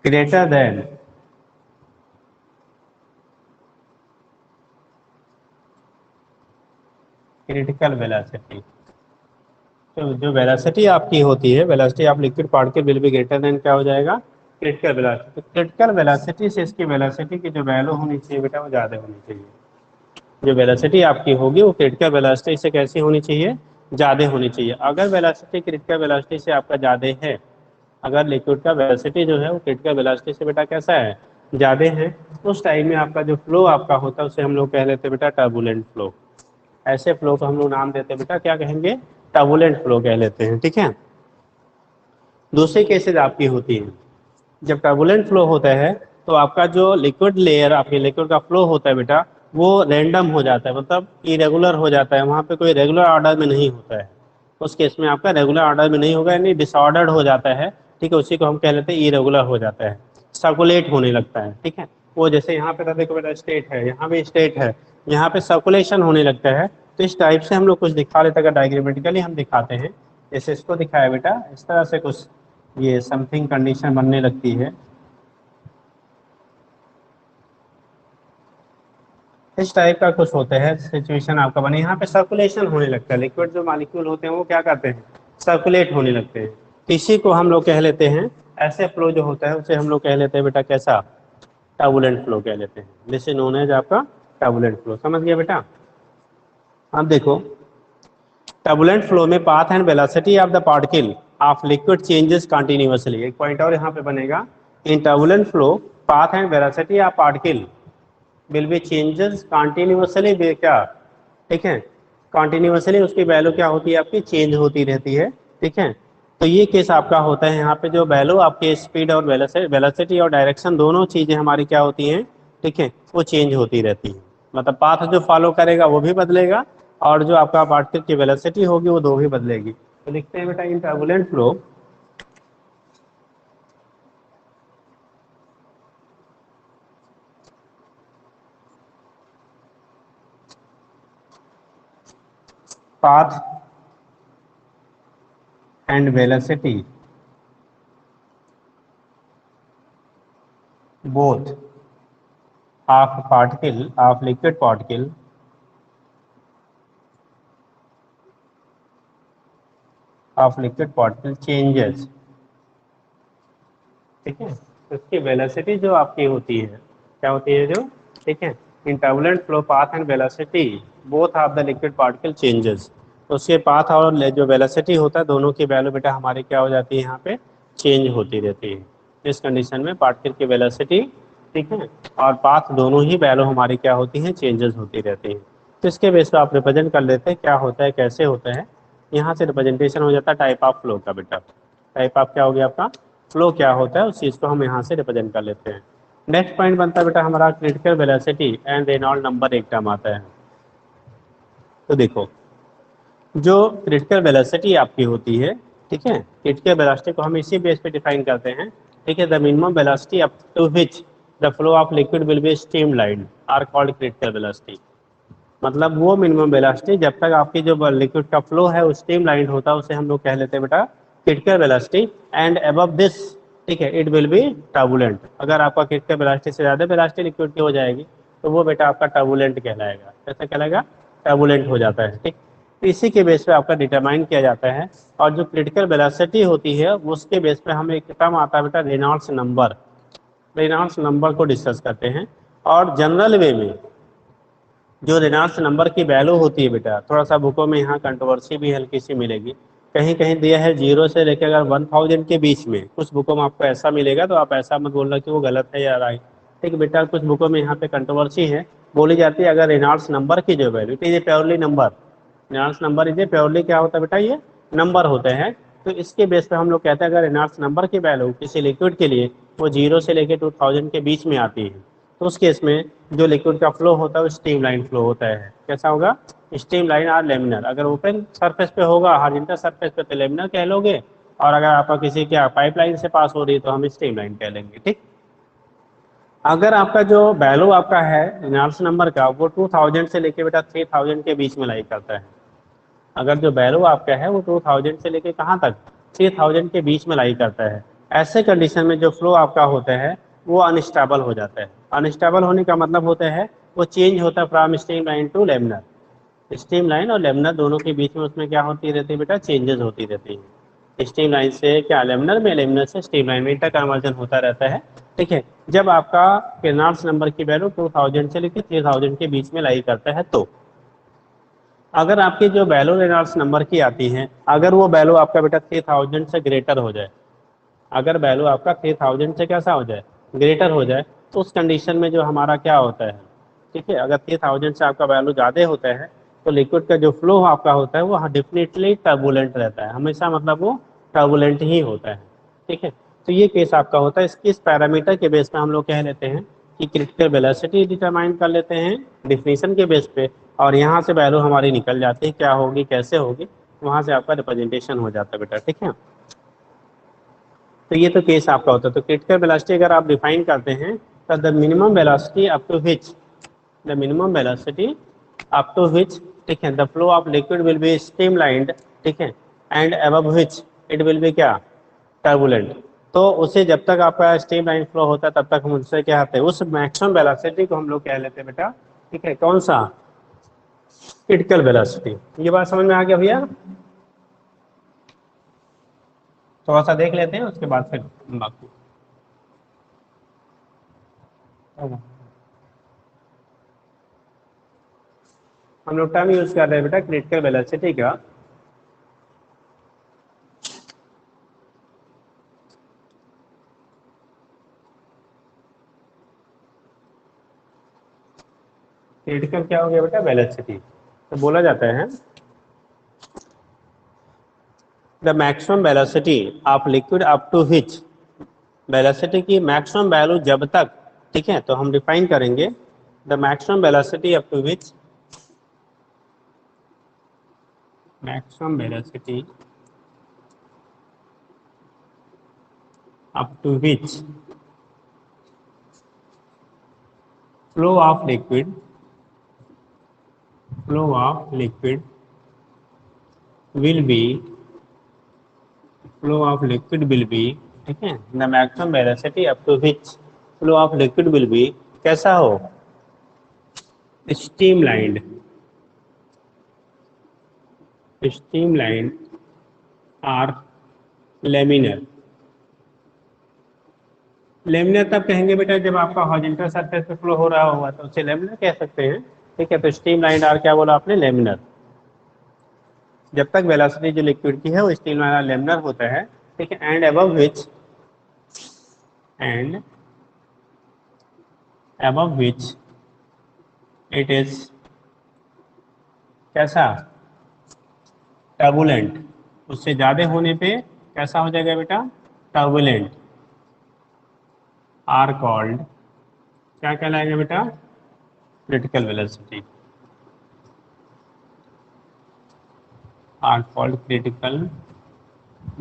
greater than critical velocity. तो जो वेलोसिटी आपकी होती है, velocity of liquid particle will be greater than क्या हो जाएगा, क्रिटिकल वेलोसिटी। क्रिटिकल वेलोसिटी से इसकी वेलोसिटी की जो वैल्यू होनी चाहिए बेटा वो ज़्यादा होनी चाहिए। जो वेलोसिटी आपकी होगी वो क्रिटिकल वेलोसिटी से कैसी होनी चाहिए, ज़्यादा होनी चाहिए। अगर वेलोसिटी क्रिटिकल वेलोसिटी से आपका ज़्यादा है, अगर लिक्विड का वेलोसिटी जो है वो क्रिटिकल वेलोसिटी से बेटा कैसा है, ज़्यादा है, उस टाइम में आपका जो फ्लो आपका होता है उसे हम लोग कह लेते हैं बेटा टर्बुलेंट फ्लो। ऐसे फ्लो को हम लोग नाम देते हैं बेटा क्या कहेंगे, टर्बुलेंट फ्लो कह लेते हैं। ठीक है, दूसरी केसेज आपकी होती है जब टर्बुलेंट फ्लो होता है तो आपका जो लिक्विड लेयर आपके लिक्विड का फ्लो होता है बेटा वो रैंडम हो जाता है, मतलब इरेगुलर हो जाता है, वहाँ पे कोई रेगुलर ऑर्डर में नहीं होता है। उस केस में आपका रेगुलर ऑर्डर में नहीं होगा यानी डिसऑर्डर्ड हो जाता है। ठीक है, उसी को हम कह लेते हैं इरेगुलर हो जाता है, सर्कुलेट होने लगता है। ठीक है, वो जैसे यहाँ पे देखो बेटा स्टेट है, यहाँ भी स्टेट है, यहाँ पे सर्कुलेशन होने लगता है। तो इस टाइप से हम लोग कुछ दिखा लेते हैं, अगर डायग्रामेटिकली हम दिखाते हैं जैसे इसको दिखाया बेटा, इस तरह से कुछ ये समथिंग कंडीशन बनने लगती है। इस टाइप का कुछ होता है सिचुएशन आपका बने, यहाँ पे सर्कुलेशन होने लगता है, लिक्विड जो मॉलिक्यूल होते हैं वो क्या करते हैं, सर्कुलेट होने लगते हैं। तो इसी को हम लोग कह लेते हैं, ऐसे फ्लो जो होता है उसे हम लोग कह लेते हैं बेटा कैसा, टर्बुलेंट फ्लो कह लेते हैं। दिस इज नोन एज आपका टर्बुलेंट फ्लो। समझ गया बेटा। अब देखो टर्बुलेंट फ्लो में path and velocity of the particle of liquid changes continuously. एक पॉइंट और यहाँ पे बनेगा, in turbulent flow path and velocity of particle will be changes continuously क्या, ठीक है, कंटिन्यूअसली उसकी वैल्यू क्या होती है आपकी, चेंज होती रहती है। ठीक है, तो ये केस आपका होता है, यहाँ पे जो वैल्यू आपके स्पीड और वेलोसिटी और डायरेक्शन दोनों चीजें हमारी क्या होती हैं, ठीक है, वो चेंज होती रहती है। मतलब पाथ जो फॉलो करेगा वो भी बदलेगा और जो आपका पार्टिकल की वेलोसिटी होगी वो दो भी बदलेगी। तो लिखते हैं बेटा in turbulent flow path and velocity both of particle of liquid particle changes। ठीक है, तो इसकी वेलोसिटी जो आपकी होती है क्या होती है जो, ठीक है, in turbulent flow path and velocity both of the liquid particle changes. तो उसके पाथ और जो वेलोसिटी होता है दोनों की वैल्यू बेटा हमारी क्या हो जाती है यहाँ पे चेंज होती रहती है। इस कंडीशन में पार्टिकल की वेलोसिटी, ठीक है, और पाथ दोनों ही वैल्यू हमारी क्या होती हैं चेंजेस होती रहती हैं। तो इसके बेस पर आप रिप्रेजेंट कर लेते हैं क्या होता है कैसे होता है। यहाँ से रिप्रेजेंटेशन हो जाता है टाइप ऑफ फ्लो का बेटा। टाइप ऑफ क्या हो गया आपका फ्लो क्या होता है उस चीज़ को हम यहाँ से रिप्रेजेंट कर लेते हैं। नेक्स्ट पॉइंट बनता है बेटा हमारा critical velocity and Reynold number एक टर्म आता है। तो देखो जो क्रिटिकल वेलोसिटी आपकी होती है, ठीक है, क्रिटिकल वेलोसिटी को हम इसी बेस पे डिफाइन करते हैं, ठीक है, the minimum velocity up to which the flow of liquid will be streamlined are called critical velocity. मतलब वो मिनिमम वेलोसिटी जब तक आपकी जो लिक्विड का फ्लो है वो स्ट्रीमलाइंड होता है उसे हम लोग कह लेते हैं बेटा critical velocity. And above this, ठीक है, इट विल बी टर्बुलेंट। अगर आपका क्रिटिकल वेलोसिटी से ज़्यादा वेलोसिटी लिक्विड की हो जाएगी तो वो बेटा आपका टर्बुलेंट कहलाएगा। कैसा कहलाएगा टर्बुलेंट हो जाता है, ठीक। तो इसी के बेस पे आपका डिटरमाइन किया जाता है। और जो क्रिटिकल वेलोसिटी होती है उसके बेस पे हम एक टर्म आता है बेटा रेनॉल्ड्स नंबर। रेनॉल्ड्स नंबर को डिस्कस करते हैं। और जनरल वे में जो रेनॉल्ड्स नंबर की वैल्यू होती है बेटा, थोड़ा सा बुकों में यहाँ कंट्रोवर्सी भी हल्की सी मिलेगी। कहीं कहीं दिया है 0 से लेकर अगर 1000 के बीच में, कुछ बुकों में आपको ऐसा मिलेगा तो आप ऐसा मत बोलना कि वो गलत है या राइट। ठीक बेटा, कुछ बुकों में यहाँ पे कंट्रोवर्सी है, बोली जाती है अगर रेनॉल्ड्स नंबर की जो value, it is a purely number, Reynolds number is a purely क्या होता है बेटा, ये नंबर होते हैं। तो इसके बेस पे हम लोग कहते हैं अगर रेनॉल्ड्स नंबर की वैल्यू किसी लिक्विड के लिए वो 0 से लेकर 2000 के बीच में आती है तो उस केस में जो लिक्विड का फ्लो होता है वो स्ट्रीम लाइन फ्लो होता है। कैसा होगा स्ट्रीम लाइन और लेमिनर। अगर ओपन सरफेस पे होगा हॉरिजॉन्टल सरफेस पे तो लेमिनर कह लोगे, और अगर आपका किसी क्या पाइपलाइन से पास हो रही है तो हम स्ट्रीम लाइन कह लेंगे, ठीक। अगर आपका जो वैल्यू आपका है रेनॉल्ड्स नंबर का वो 2000 से लेके बेटा 3000 के बीच में लाई करता है। अगर जो वैल्यू आपका है वो 2000 से लेके कहाँ तक 3000 के बीच में लाई करता है, ऐसे कंडीशन में जो फ्लो आपका होता है वो अनस्टेबल हो जाता है। अनस्टेबल होने का मतलब होता है वो चेंज होता है from streamline to laminar. Streamline और लेमिनर दोनों के बीच में उसमें क्या होती रहती है बेटा चेंजेस होती रहती है। स्ट्रीम लाइन से क्या लेमिनर में, लेमिनर से स्ट्रीम लाइन में इंटर कन्वर्जन होता रहता है, ठीक है। जब आपका रेनॉल्ड्स नंबर की वैल्यू 2000 से लेकर 3000 के बीच में लाई करता है तो अगर आपकी जो वैल्यू रेनॉल्ड्स नंबर की आती है, अगर वो वैल्यू आपका बेटा 3000 से ग्रेटर हो जाए, अगर वैल्यू आपका 3000 से कैसा हो जाए ग्रेटर हो जाए, तो उस कंडीशन में जो हमारा क्या होता है, ठीक है, अगर 3000 से आपका वैल्यू ज़्यादा होता है तो लिक्विड का जो फ्लो आपका होता है वो डेफिनेटली टर्बुलेंट रहता है, हमेशा मतलब वो टर्बुलेंट ही होता है, ठीक है। तो ये केस आपका होता है। इस पैरामीटर के बेस पे हम लोग कह लेते हैं कि क्रिटिकल वेलोसिटी डिटरमाइन कर लेते हैं डिफिनीशन के बेस पे, और यहाँ से वैल्यू हमारी निकल जाती है क्या होगी कैसे होगी, वहाँ से आपका रिप्रेजेंटेशन हो जाता है बेटा, ठीक है। तो ये तो केस आपका होता है। तो क्रिटिकल वेलोसिटी अगर आप डिफाइन करते हैं तो the minimum velocity up to which, the minimum velocity up to which, ठीक है, the flow of liquid will be streamlined, ठीक है, and above which it will be क्या टर्बुलेंट। तो उसे जब तक आपका स्ट्रीम लाइन फ्लो होता है तब तक हम उससे क्या होते हैं उस मैक्सिमम वेलोसिटी को हम लोग कह लेते हैं बेटा, ठीक है, कौन सा क्रिटिकल वेलोसिटी। ये बात समझ में आ गया भैया? थोड़ा सा देख लेते हैं उसके बाद फिर बाकी हम लोग टर्म यूज कर रहे हैं बेटा क्रिटिकल वेलोसिटी का। क्रिटिकल क्या हो गया बेटा वेलोसिटी, तो बोला जाता है the maximum velocity of liquid up to which, velocity की मैक्सिमम वैल्यू जब तक, ठीक है, तो हम डिफाइन करेंगे the maximum velocity up to which, maximum velocity up to which flow of liquid, flow of liquid will be, flow of liquid will be, ठीक है, the maximum velocity up to which flow of liquid will be कैसा हो streamlined, streamlined or laminar. Laminar तब कहेंगे बेटा जब आपका horizontal surface पे फ्लो हो रहा होगा तो उसे लेमिनर कह सकते हैं, ठीक है। तो स्ट्रीमलाइंड आर क्या बोला आपने लेमिनर। जब तक वेलोसिटी जो लिक्विड की है वो स्ट्रीमलाइन लेमिनर होता है, ठीक है, and above which it is कैसा, टर्बुलेंट, उससे ज़्यादा होने पे कैसा हो जाएगा बेटा, टर्बुलेंट, आर कॉल्ड, क्या कहलाएगा बेटा, critical velocity, are called critical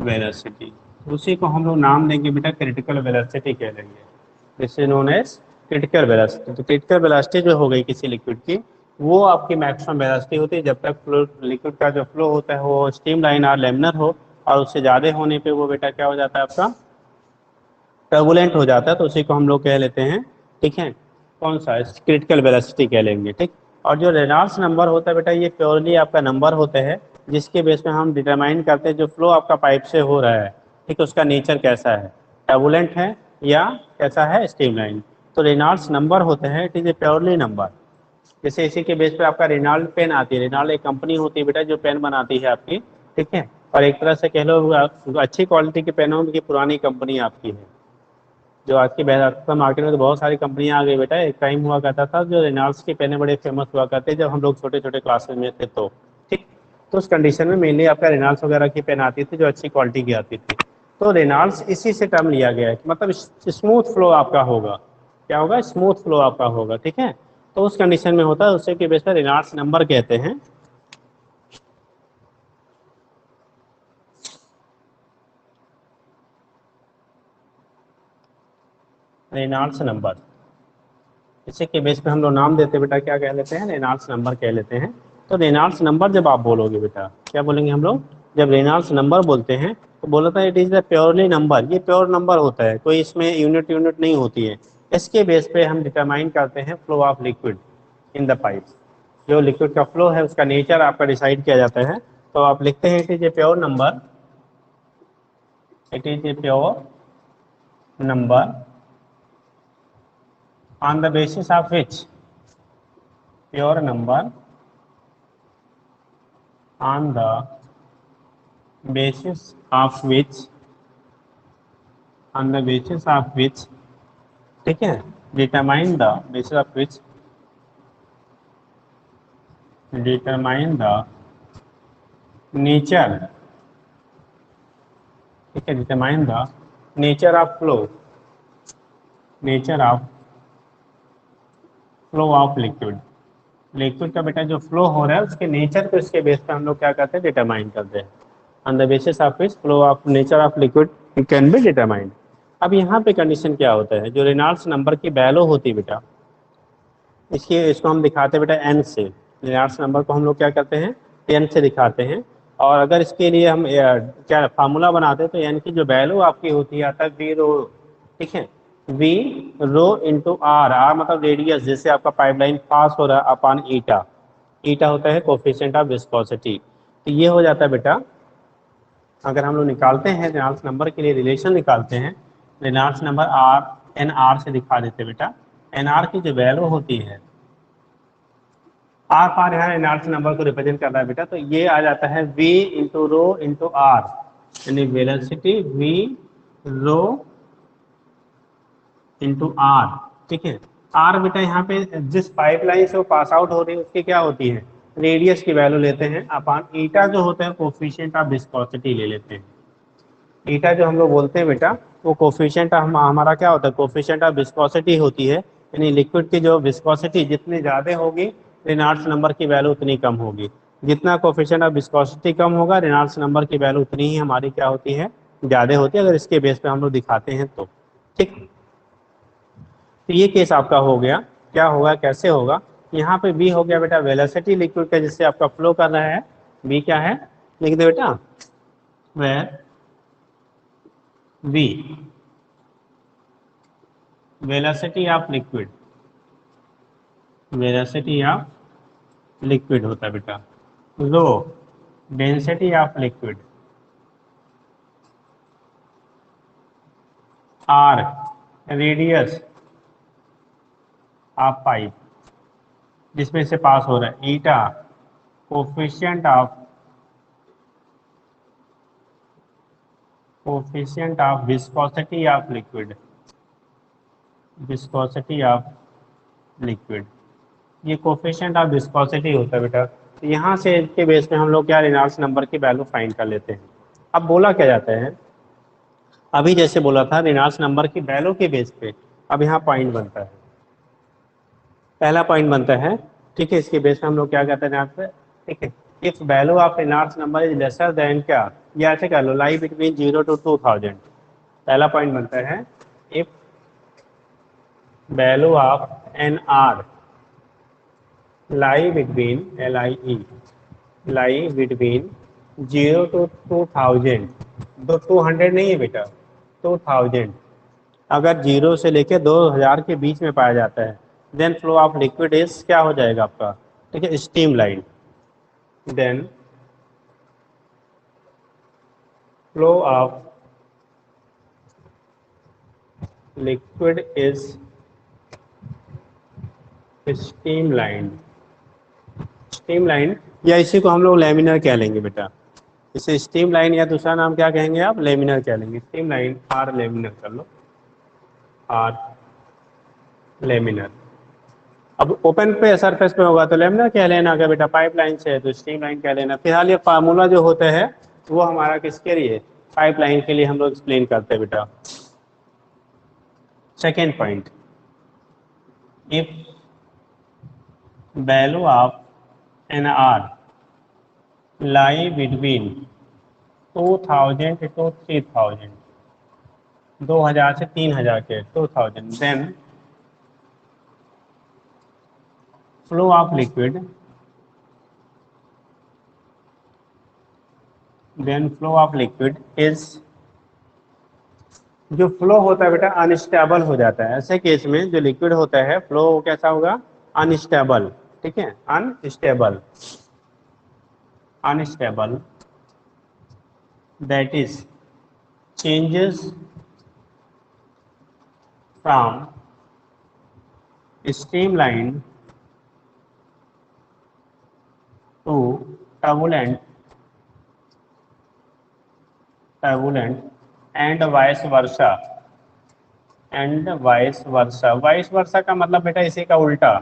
velocity. उसी को हम लोग नाम देंगे बेटा क्रिटिकल वेलोसिटी कह देंगे, this is known as critical velocity. तो क्रिटिकल वेलोसिटी जो हो गई किसी लिक्विड की, वो आपकी मैक्सिमम वेलोसिटी होती है जब तक फ्लो, लिक्विड का जो फ्लो होता है वो स्टीम लाइन और लेमिनर हो, और उससे ज़्यादा होने पे वो बेटा क्या हो जाता है आपका, टर्बुलेंट हो जाता है। तो उसी को हम लोग कह लेते हैं, ठीक है, कौन सा, क्रिटिकल वेलोसिटी कह लेंगे, ठीक। और जो रेनॉल्ड्स नंबर होता है बेटा, ये प्योरली आपका नंबर होता है जिसके बेस पे हम डिटरमाइन करते हैं जो फ्लो आपका पाइप से हो रहा है, ठीक है, उसका नेचर कैसा है, टर्बुलेंट है या कैसा है, स्ट्रीमलाइन। तो रेनॉल्ड्स नंबर होते हैं, it is a purely number. जैसे इसी के बेस पे आपका रेनॉल्ड पेन आती है, रेनॉल्ड एक कंपनी होती है बेटा जो पेन बनाती है आपकी, ठीक है, और एक तरह से कह लो अच्छी क्वालिटी के पेनों की पुरानी कंपनी आपकी है। जो आज की मार्केट में तो बहुत सारी कंपनियां आ गई बेटा, एक टाइम हुआ करता था जो रेनॉल्ड्स की पेनें बड़े फेमस हुआ करते जब हम लोग छोटे छोटे क्लासेस में थे, तो ठीक। तो उस कंडीशन में मेनली आपका रेनॉल्ड्स वगैरह की पेन आती थी जो अच्छी क्वालिटी की आती थी। तो रेनॉल्ड्स इसी से टर्म लिया गया है, मतलब स्मूथ फ्लो आपका होगा, क्या होगा, स्मूथ फ्लो आपका होगा, ठीक है। तो उस कंडीशन में होता है, उससे के बेस पर रेनॉल्ड्स नंबर कहते हैं, रेनॉल्ड्स नंबर। इसी के बेस पे हम लोग नाम देते हैं बेटा, क्या कह लेते हैं, रेनॉल्ड्स नंबर कह लेते हैं। तो रेनॉल्ड्स नंबर जब आप बोलोगे बेटा, क्या बोलेंगे हम लोग, जब रेनॉल्ड्स नंबर बोलते हैं तो बोलता है it is the purely number, ये प्योर नंबर होता है, कोई इसमें यूनिट यूनिट नहीं होती है। इसके बेस पे हम डिटरमाइन करते हैं flow of liquid in the pipe. जो लिक्विड का फ्लो है उसका नेचर आपका डिसाइड किया जाता है। तो आप लिखते हैं it is a pure number, it is a pure number on the basis of which, pure number on the basis of which, on the basis of which, ठीक है, determine the basis of which, determine the nature, ठीक है, determine the nature of flow, nature of flow of liquid, liquid का बेटा जो flow हो रहा है उसके नेचर को इसके बेस पे हम लोग क्या करते हैं, डिटरमाइन करते हैं। On the basis of which flow of nature of liquid can be determined. अब यहाँ पे कंडीशन क्या होता है, जो रेनॉल्ड्स नंबर की वैल्यू होती है बेटा, इसको हम दिखाते हैं बेटा एन से। रेनॉल्ड्स नंबर को हम लोग क्या करते हैं, एन से दिखाते हैं। और अगर इसके लिए हम क्या फार्मूला बनाते हैं तो एन की जो वैल्यू आपकी होती है आता है वी रो, ठीक है, V rho into R, R मतलब रेडियस, जैसे आपका पाइपलाइन पास हो रहा है अपॉन ईटा, ईटा होता है कोफिशिएंट ऑफ विस्कोसिटी। तो ये हो जाता है बेटा, अगर हम लोग निकालते हैं रेनॉल्ड्स नंबर के लिए रिलेशन निकालते हैं, Reynolds number R N R से दिखा देते बेटा। एन आर की जो वैल्यू होती है, आर पार यहाँ रेनॉल्ड्स नंबर को रिप्रेजेंट कर रहा है बेटा, तो ये आ जाता है V into rho into R, यानी velocity V rho into R, ठीक है। आर बेटा यहाँ पे जिस पाइपलाइन से वो पास आउट हो रही है उसकी क्या होती है, रेडियस की वैल्यू लेते हैं अपॉन ईटा जो होता है कोफिशिएंट ऑफ विस्कोसिटी ले लेते हैं। ईटा जो हम लोग बोलते हैं बेटा, वो कोफिशिएंट हमारा क्या होता है, कोफिशिएंट ऑफ विस्कोसिटी होती है, यानी लिक्विड की जो विस्कोसिटी जितनी ज़्यादा होगी रेनॉल्ड्स नंबर की वैल्यू उतनी कम होगी। जितना कोफिशिएंट ऑफ विस्कोसिटी कम होगा रेनॉल्ड्स नंबर की वैल्यू उतनी ही हमारी क्या होती है, ज़्यादा होती है, अगर इसके बेस पे हम लोग दिखाते हैं तो, ठीक। तो ये केस आपका हो गया। क्या होगा, कैसे होगा, यहाँ पे बी हो गया बेटा वेलोसिटी लिक्विड का जिससे आपका फ्लो कर रहा है, बी क्या है, लिख दे बेटा, where V velocity of liquid, velocity of liquid होता है बेटा, rho density of liquid, R radius of pipe जिसमें से पास हो रहा है, eta coefficient of coefficient of viscosity of liquid, viscosity of liquid, ये कोफिशिएंट ऑफ विस्कोसिटी होता है बेटा। तो यहाँ से इसके बेस पे हम लोग क्या रेनॉल्ड्स नंबर की वैल्यू फाइंड कर लेते हैं। अब बोला क्या जाता है, अभी जैसे बोला था रेनॉल्ड्स नंबर की वैल्यू के बेस पे, अब यहाँ पॉइंट बनता है, पहला पॉइंट बनता है, ठीक है। इसके बेस पे हम लोग क्या कहते हैं यहाँ पे, ठीक है, if value of Reynolds number is lesser than क्या, या ऐसे कर लो लाई बिटवीन 0 to 2000। पहला पॉइंट बनता है if value of N R lie between LIE lie between 0 to 2000, दो 200 नहीं है बेटा, 2000, अगर 0 से लेके 2000 के बीच में पाया जाता है, then flow of liquid is क्या हो जाएगा आपका, ठीक है, steam line. Then flow of liquid is steam line, steam line, या इसी को हम लोग लैमिनर कह लेंगे बेटा, इसे स्टीम लाइन या दूसरा नाम क्या कहेंगे आप, लेमिनर कह लेंगे। स्टीम लाइन आर लेमिनर कर लो, आर लेमिनर। अब ओपन पे सरफेस पे होगा तो लेमिनर कह लेना, अगर बेटा पाइपलाइन से है तो स्टीम लाइन कह लेना। फिलहाल ये फार्मूला जो होता है वो हमारा किसके लिए, पाइपलाइन के लिए हम लोग एक्सप्लेन करते हैं बेटा। Second point, if value of N R lie between 2000 to 3000, 2000 से 3000 के 2000, then flow of liquid, then flow of liquid is, जो फ्लो होता है बेटा अनस्टेबल हो जाता है। ऐसे केस में जो लिक्विड होता है फ्लो कैसा होगा, अनस्टेबल, ठीक है, unstable, unstable, that is changes from streamline to turbulent, turbulent and vice versa, and vice versa. Vice versa का मतलब बेटा इसी का उल्टा,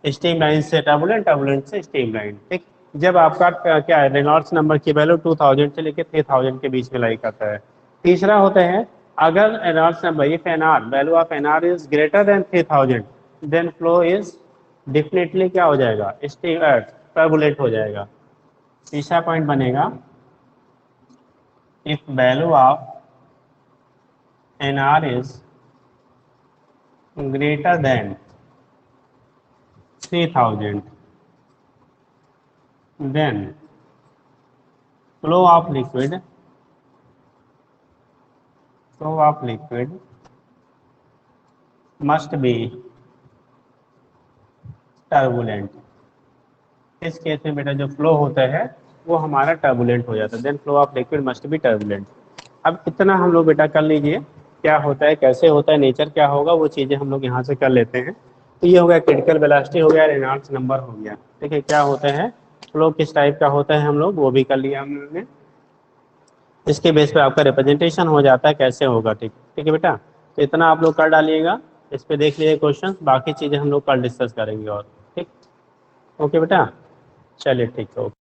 स्टीम लाइन से टर्बुलेंट, टर्बुलेंट से स्टीम लाइन, ठीक। जब आपका क्या है रेनॉल्ड्स नंबर की वैल्यू 2000 से लेकर 3000 के बीच में लाई करता है। तीसरा होता है अगर Reynolds number if N R value of N R is greater than 3000, then flow is definitely क्या हो जाएगा, स्टीम टर्बुलेंट हो जाएगा। तीसरा पॉइंट बनेगा if value of N R is greater than 3000, then flow of liquid, flow of liquid must be turbulent। इस case में बेटा जो फ्लो होता है वो हमारा टर्बुलेंट हो जाता है, then flow of liquid must be turbulent. अब इतना हम लोग बेटा कर लीजिए, क्या होता है, कैसे होता है, नेचर क्या होगा, वो चीज़ें हम लोग यहाँ से कर लेते हैं। तो ये हो गया क्रिटिकल वेलोसिटी, हो गया रेनॉल्ड्स नंबर हो गया, ठीक है। क्या होता है फ्लो किस टाइप का होता है हम लोग वो भी कर लिया हम लोग ने। इसके बेस पे आपका रिप्रेजेंटेशन हो जाता है कैसे होगा, ठीक, ठीक है बेटा। तो इतना आप लोग कर डालिएगा, इस पे देख लीजिए क्वेश्चन, बाकी चीज़ें हम लोग कल डिस्कस करेंगे और, ठीक। ओके बेटा, चलिए ठीक है, ओके।